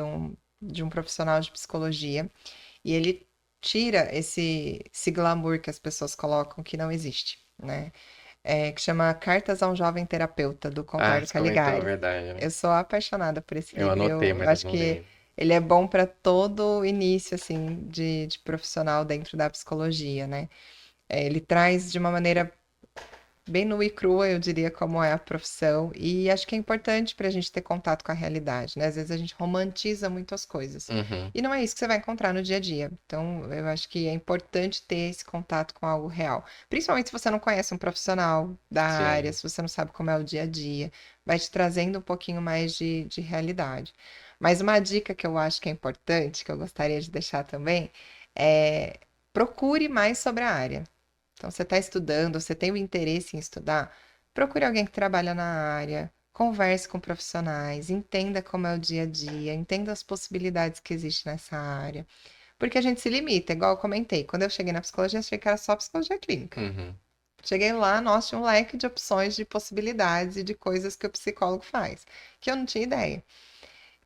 de um profissional de psicologia e ele tira esse glamour que as pessoas colocam que não existe, né? Que chama Cartas a um Jovem Terapeuta, do Ah, Conrado você comentou, é Caligari. verdade, né? Eu sou apaixonada por esse Eu livro. anotei, Eu mas eu acho não li que ainda. ele é bom para todo início assim de profissional dentro da psicologia, né? Ele traz de uma maneira bem nua e crua, eu diria, como é a profissão, e acho que é importante para a gente ter contato com a realidade, né? Às vezes a gente romantiza muitas coisas, Uhum, e não é isso que você vai encontrar no dia a dia. Então, eu acho que é importante ter esse contato com algo real, principalmente se você não conhece um profissional da área, sim. se você não sabe como é o dia a dia, vai te trazendo um pouquinho mais de realidade. Mas uma dica que eu acho que é importante, que eu gostaria de deixar também, é procure mais sobre a área. Então, você está estudando, você tem o interesse em estudar, procure alguém que trabalha na área, converse com profissionais, entenda como é o dia a dia, entenda as possibilidades que existem nessa área. Porque a gente se limita, igual eu comentei. Quando eu cheguei na psicologia, eu achei que era só psicologia clínica. Uhum. Cheguei lá, nossa, tinha um leque de opções, de possibilidades e de coisas que o psicólogo faz, que eu não tinha ideia.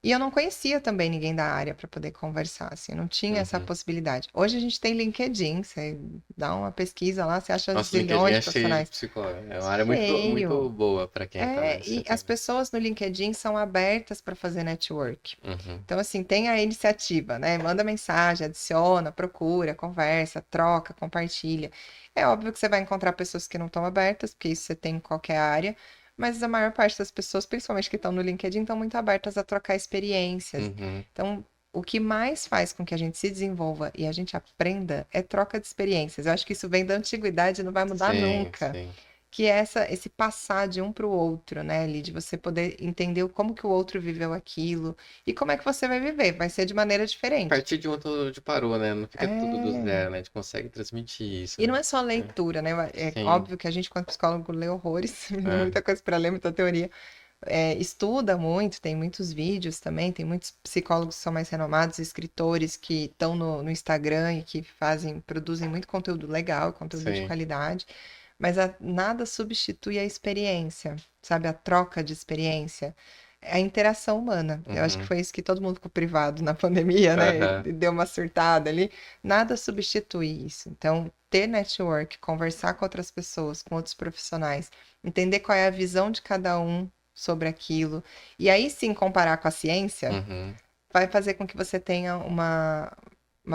E eu não conhecia também ninguém da área para poder conversar, assim, eu não tinha essa Uhum. possibilidade. Hoje a gente tem LinkedIn, você dá uma pesquisa lá, você acha Nosso LinkedIn zilhões é de cheio de profissionais. psicólogo. É uma área muito, muito Cheio. boa para quem tá nessa E as também. pessoas no LinkedIn são abertas para fazer network. Uhum. Então, assim, tem a iniciativa, né? Manda mensagem, adiciona, procura, conversa, troca, compartilha. É óbvio que você vai encontrar pessoas que não estão abertas, porque isso você tem em qualquer área, mas a maior parte das pessoas, principalmente que estão no LinkedIn, estão muito abertas a trocar experiências. Uhum. Então, o que mais faz com que a gente se desenvolva e a gente aprenda é troca de experiências. Eu acho que isso vem da antiguidade e não vai mudar Sim, nunca, sim. que é esse passar de um para o outro, né, ali, de você poder entender como que o outro viveu aquilo e como é que você vai viver, vai ser de maneira A diferente. partir de onde tudo parou, né? Não fica tudo do É. zero, né? A gente consegue transmitir isso, E não né? é só É. leitura, né? É Sim. óbvio que a gente, quanto psicólogo, lê horrores, É. muita coisa para ler, muita teoria. Estuda muito, tem muitos vídeos também, tem muitos psicólogos que são mais renomados, escritores que estão no Instagram e que produzem muito conteúdo legal, conteúdo de Sim. qualidade, mas nada substitui a experiência, sabe? A troca de experiência, a interação humana. Eu acho que Uhum. foi isso que todo mundo ficou privado na pandemia, né? Aham. E deu uma surtada ali. Nada substitui isso. Então, ter network, conversar com outras pessoas, com outros profissionais, entender qual é a visão de cada um sobre aquilo. E aí sim comparar com a ciência Uhum. vai fazer com que você tenha uma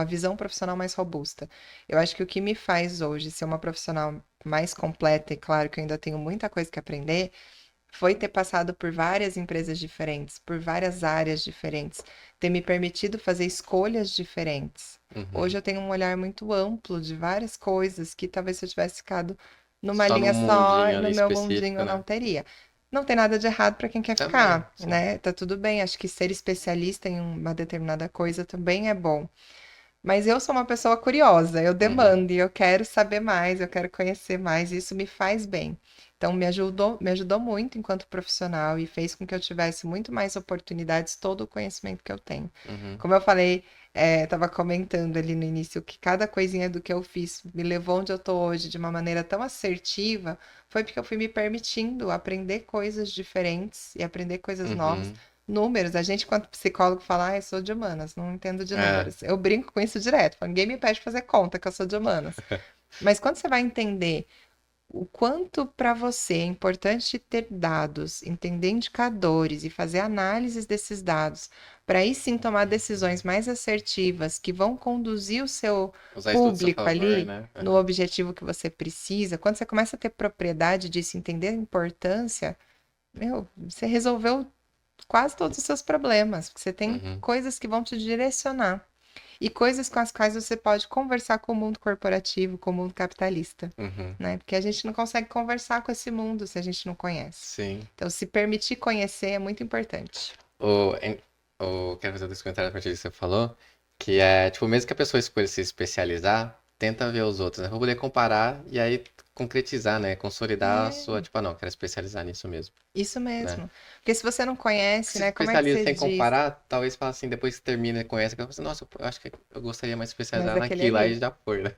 visão profissional mais robusta. Eu acho que o que me faz hoje ser uma profissional mais completa, e claro que eu ainda tenho muita coisa que aprender, foi ter passado por várias empresas diferentes, por várias áreas diferentes, ter me permitido fazer escolhas diferentes. Hoje Uhum. eu tenho um olhar muito amplo de várias coisas que talvez se eu tivesse ficado numa Só num linha só, mundinho ali no meu mundinho, específico, eu não né? teria. Não tem nada de errado para quem quer Também, ficar, sim. né? Tá tudo bem. Acho que ser especialista em uma determinada coisa também é bom. Mas eu sou uma pessoa curiosa, eu Uhum. demando e eu quero saber mais, eu quero conhecer mais, e isso me faz bem. Então me ajudou muito enquanto profissional e fez com que eu tivesse muito mais oportunidades, todo o conhecimento que eu tenho. Uhum. Como eu falei, estava comentando ali no início que cada coisinha do que eu fiz me levou onde eu estou hoje de uma maneira tão assertiva, foi porque eu fui me permitindo aprender coisas diferentes e aprender coisas novas. Uhum. Números, a gente, quanto psicólogo, fala, eu sou de humanas, não entendo de É. números. Eu brinco com isso direto, falo, ninguém me pede fazer conta que eu sou de humanas. Mas quando você vai entender o quanto para você é importante ter dados, entender indicadores e fazer análises desses dados, para aí sim tomar decisões mais assertivas que vão conduzir o seu Usar isso tudo a seu público favor, ali né? no Aham. objetivo que você precisa, quando você começa a ter propriedade disso, entender a importância, meu, você resolveu quase todos os seus problemas, porque você tem Uhum. coisas que vão te direcionar e coisas com as quais você pode conversar com o mundo corporativo, com o mundo capitalista, Uhum. né? Porque a gente não consegue conversar com esse mundo se a gente não conhece. Sim. Então, se permitir conhecer é muito importante. Quero fazer dois comentários a partir disso que você falou, que é, tipo, mesmo que a pessoa escolha se especializar, tenta ver os outros, né? Pra poder comparar e aí concretizar, né? Consolidar a sua, É, tipo, não, quero especializar nisso mesmo, isso né? mesmo. Porque se você não conhece, Se né, como é que especializa você sem diz? comparar, talvez fala assim, depois que termina e conhece, eu falo assim, nossa, eu acho que eu gostaria mais de Mas especializar aquele naquilo, aí ali. já foi, né?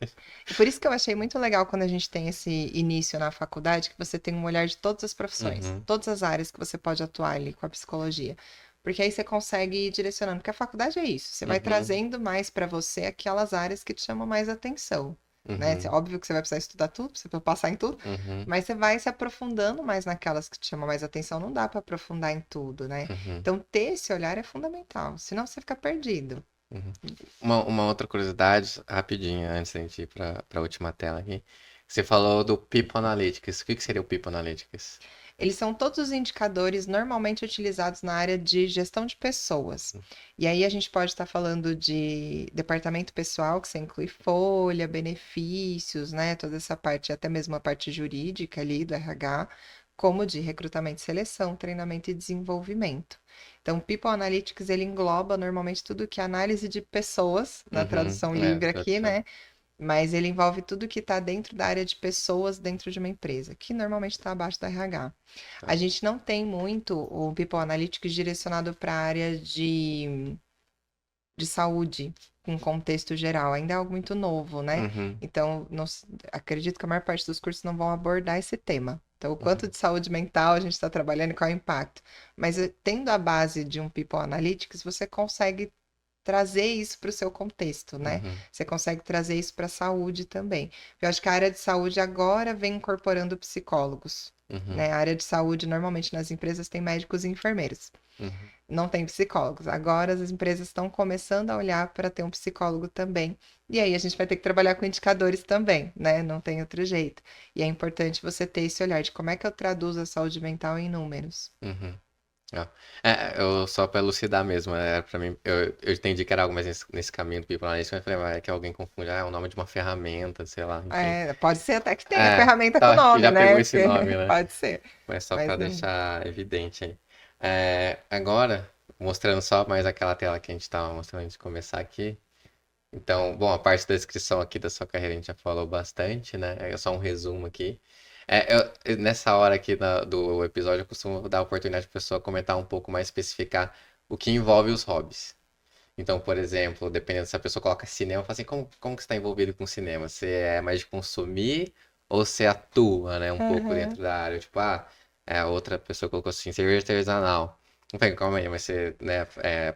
E por isso que eu achei muito legal quando a gente tem esse início na faculdade, que você tem um olhar de todas as profissões, Uhum, todas as áreas que você pode atuar ali com a psicologia. Porque aí você consegue ir direcionando, porque a faculdade é isso, você vai uhum, trazendo mais para você aquelas áreas que te chamam mais atenção, né? uhum, Óbvio que você vai precisar estudar tudo, você vai passar em tudo, uhum, mas você vai se aprofundando mais naquelas que te chamam mais atenção, não dá para aprofundar em tudo, né? uhum, Então ter esse olhar é fundamental, senão você fica perdido. uhum. Uma outra curiosidade, rapidinho, antes da gente ir para a última tela aqui. Você falou do People Analytics. O que que seria o People Analytics? Eles são todos os indicadores normalmente utilizados na área de gestão de pessoas. E aí a gente pode estar falando de departamento pessoal, que você inclui folha, benefícios, né? Toda essa parte, até mesmo a parte jurídica ali do RH, como de recrutamento e seleção, treinamento e desenvolvimento. Então, People Analytics, ele engloba normalmente tudo que é análise de pessoas, na Uhum, tradução é, livre aqui, tradução. né? Mas ele envolve tudo que está dentro da área de pessoas dentro de uma empresa, que normalmente está abaixo da RH. Tá. A gente não tem muito o People Analytics direcionado para a área de saúde, com contexto geral. Ainda é algo muito novo, né? Uhum, Então, acredito que a maior parte dos cursos não vão abordar esse tema. Então, o quanto uhum, de saúde mental a gente está trabalhando e qual é o impacto. Mas tendo a base de um People Analytics, você consegue trazer isso para o seu contexto, né? uhum, Você consegue trazer isso para a saúde também. Eu acho que a área de saúde agora vem incorporando psicólogos, uhum, né? A área de saúde, normalmente nas empresas, tem médicos e enfermeiros, uhum, não tem psicólogos. Agora as empresas estão começando a olhar para ter um psicólogo também. E aí a gente vai ter que trabalhar com indicadores também, né? Não tem outro jeito. E é importante você ter esse olhar de como é que eu traduzo a saúde mental em números. uhum. Ó. Eu só para elucidar mesmo, para mim, eu entendi que era algo mais nesse caminho do People Analytics, mas eu falei, vai que alguém confunde, é o nome de uma ferramenta, sei lá, enfim. É, pode ser até que tenha É, ferramenta com tá, que nome, já pegou né? esse Porque nome, né? pode ser. Mas só Mas para não. deixar evidente aí. Agora, mostrando só mais aquela tela que a gente estava mostrando antes de começar aqui. Então, bom, a parte da descrição aqui da sua carreira a gente já falou bastante, né? É só um resumo aqui. Nessa hora aqui do episódio, eu costumo dar a oportunidade para a pessoa comentar um pouco mais, especificar o que envolve os hobbies. Então, por exemplo, dependendo se a pessoa coloca cinema, fala assim, como que você está envolvido com cinema? Você é mais de consumir ou você atua, né, um pouco Aham, dentro da área? Tipo, outra pessoa colocou assim, cerveja artesanal. Não tem, calma aí, mas você, né,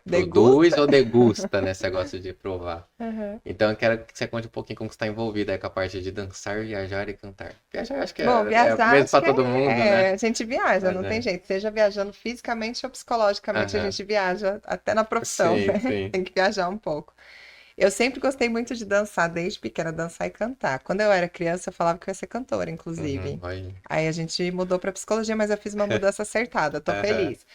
produz degusta? ou degusta, né? Você gosta de provar. Aham. Então, eu quero que você conte um pouquinho como que você está envolvido aí com a parte de dançar, viajar e cantar. Viajar, eu acho que Bom, é viajar, mesmo acho para que todo mundo, né? a gente viaja, Mas não tem jeito. Seja viajando fisicamente ou psicologicamente, a aham. gente viaja, até na profissão, Sim, né? sim. Tem que viajar um pouco. Eu sempre gostei muito de dançar, desde pequena, dançar e cantar. Quando eu era criança, eu falava que eu ia ser cantora, Uhum, inclusive. aí. Aí a gente mudou para psicologia, mas eu fiz uma mudança acertada, tô Aham. feliz.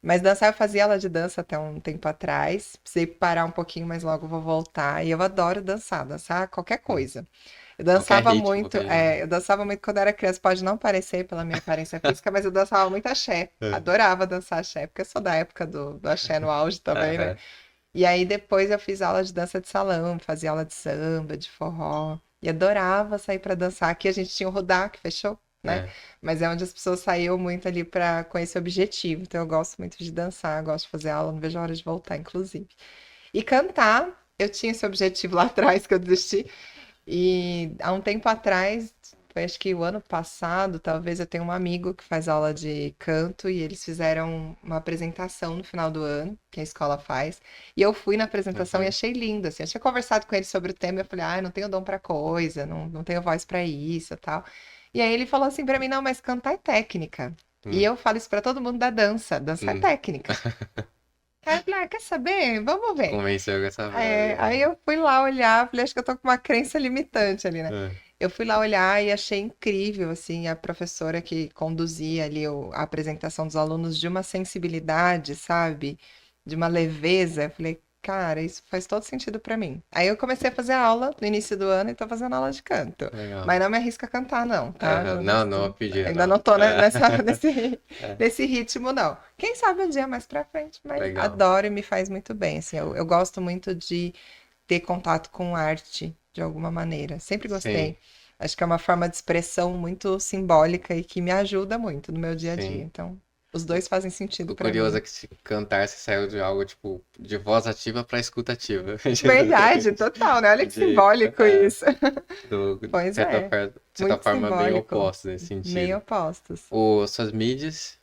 Mas dançar, eu fazia aula de dança até um tempo atrás. Precisei parar um pouquinho, mas logo vou voltar. E eu adoro dançar, dançar qualquer coisa. Qualquer ritmo que a gente. Eu dançava muito quando era criança, pode não parecer pela minha aparência física, mas eu dançava muito axé. É. Adorava dançar axé, porque eu sou da época do axé no auge também, né? Aham. E aí depois eu fiz aula de dança de salão, fazia aula de samba, de forró. E adorava sair pra dançar. Aqui a gente tinha o Rodaque, fechou, né? É. Mas é onde as pessoas saíam muito ali pra com esse objetivo. Então eu gosto muito de dançar, gosto de fazer aula, não vejo a hora de voltar, inclusive. E cantar, eu tinha esse objetivo lá atrás que eu desisti. E há um tempo atrás, foi acho que o ano passado, talvez eu tenha um amigo que faz aula de canto e eles fizeram uma apresentação no final do ano, que a escola faz. E eu fui na apresentação e Aham. achei lindo, assim. Eu tinha conversado com ele sobre o tema e eu falei, eu não tenho dom pra coisa, não tenho voz pra isso, e tal. E aí ele falou assim pra mim, não, mas cantar é técnica. E Hum, eu falo isso pra todo mundo da dança, dança é hum. técnica. Aí eu falei, quer saber? Vamos ver. Convenceu com essa É, frase. aí eu fui lá olhar, falei, acho que eu tô com uma crença limitante ali, né? É. Eu fui lá olhar e achei incrível, assim, a professora que conduzia ali a apresentação dos alunos de uma sensibilidade, sabe? De uma leveza. Eu falei, cara, isso faz todo sentido pra mim. Aí eu comecei a fazer aula no início do ano e tô fazendo aula de canto. Legal. Mas não me arrisco a cantar, não, tá? Aham. Não, não vou pedir, Ainda não. não tô É. É. nesse ritmo, não. Quem sabe um dia mais pra frente, mas Legal. adoro e me faz muito bem, assim. Eu gosto muito de ter contato com arte de alguma maneira. Sempre Sim. gostei. Acho que é uma forma de expressão muito simbólica e que me ajuda muito no meu dia a dia. Sim. Então, os dois fazem sentido O pra curioso mim. é que se cantar se saiu de algo tipo de voz ativa para escuta ativa. Verdade, total, né? Olha que De, simbólico é, isso. de Pois é, certa muito forma bem simbólico. opostos nesse Meio sentido. opostos. Suas mídias,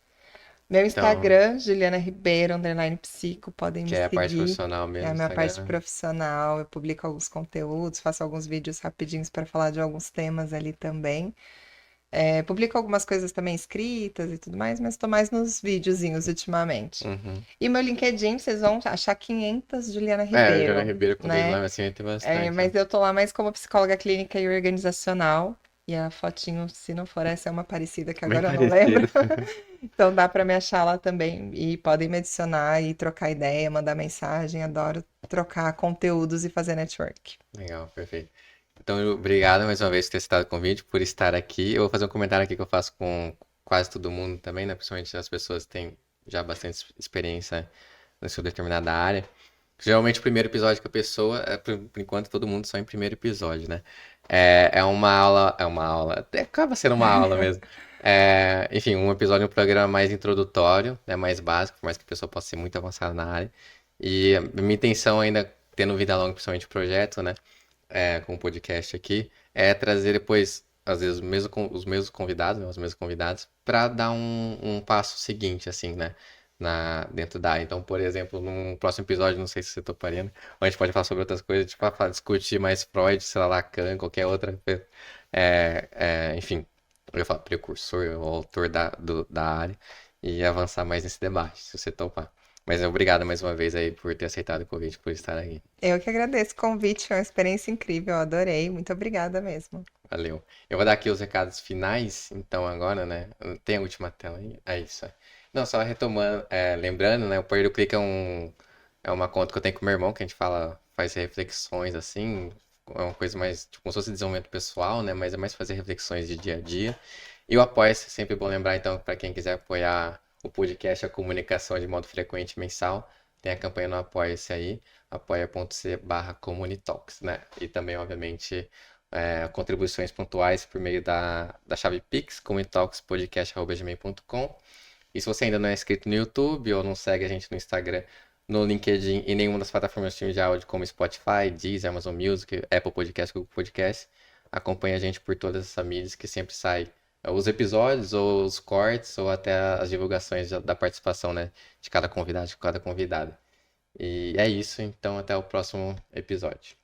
Meu então, Instagram, Juliana Ribeiro, underline psico, podem que me é a parte seguir. profissional É mesmo, a minha parte Instagram. profissional. Eu publico alguns conteúdos, faço alguns vídeos rapidinhos para falar de alguns temas ali também. Publico algumas coisas também escritas e tudo mais, mas estou mais nos videozinhos ultimamente. Uhum. E meu LinkedIn, vocês vão achar 500 Juliana É, Juliana Ribeiro, Ribeiro com dois né? nomes assim tem bastante, Mas né? eu tô lá mais como psicóloga clínica e organizacional. E a fotinho, se não for essa, é uma parecida que Bem agora eu não lembro. parecido. Então dá para me achar lá também. E podem me adicionar e trocar ideia, mandar mensagem. Adoro trocar conteúdos e fazer network. Legal, perfeito. Então, obrigado mais uma vez por ter citado o convite, por estar aqui. Eu vou fazer um comentário aqui que eu faço com quase todo mundo também, né? Principalmente as pessoas que têm já bastante experiência na sua determinada área. Geralmente, o primeiro episódio que a pessoa, por enquanto, todo mundo só em primeiro episódio, né? É uma aula, até acaba sendo uma aula mesmo. Enfim, um episódio, um programa mais introdutório, né? Mais básico, por mais que a pessoa possa ser muito avançada na área. E a minha intenção ainda, tendo vida longa, principalmente projeto, né? Com o podcast aqui, é trazer depois, às vezes, os mesmos convidados, né, os mesmos convidados, para dar um passo seguinte, assim, né? Dentro da área. Então, por exemplo, num próximo episódio, não sei se você toparia, né? Ou a gente pode falar sobre outras coisas, tipo, discutir mais Freud, sei lá, Lacan, qualquer outra. Enfim, eu ia falar precursor, o autor da área, e avançar mais nesse debate, se você topar. Mas obrigado mais uma vez aí por ter aceitado o convite, por estar aí. Eu que agradeço o convite, foi uma experiência incrível, eu adorei. Muito obrigada mesmo. Valeu. Eu vou dar aqui os recados finais, então agora, né? Tem a última tela aí? É isso. Não, só retomando, lembrando, né? O Poder do Clique é uma conta que eu tenho com o meu irmão, que a gente faz reflexões assim, é uma coisa mais, tipo, como se fosse desenvolvimento pessoal, né? Mas é mais fazer reflexões de dia a dia. E o Apoia-se, sempre bom lembrar, então, para quem quiser apoiar o podcast, a comunicação de modo frequente mensal, tem a campanha no Apoia-se aí, apoia.c/comunitalks, né? E também, obviamente contribuições pontuais por meio da chave Pix, comunitalkspodcast.gmail.com. E se você ainda não é inscrito no YouTube ou não segue a gente no Instagram, no LinkedIn e nenhuma das plataformas de streaming de áudio como Spotify, Deezer, Amazon Music, Apple Podcast, Google Podcast, acompanhe a gente por todas essas mídias que sempre sai os episódios ou os cortes ou até as divulgações da participação, né, de cada convidado, de cada convidada. E é isso, então até o próximo episódio.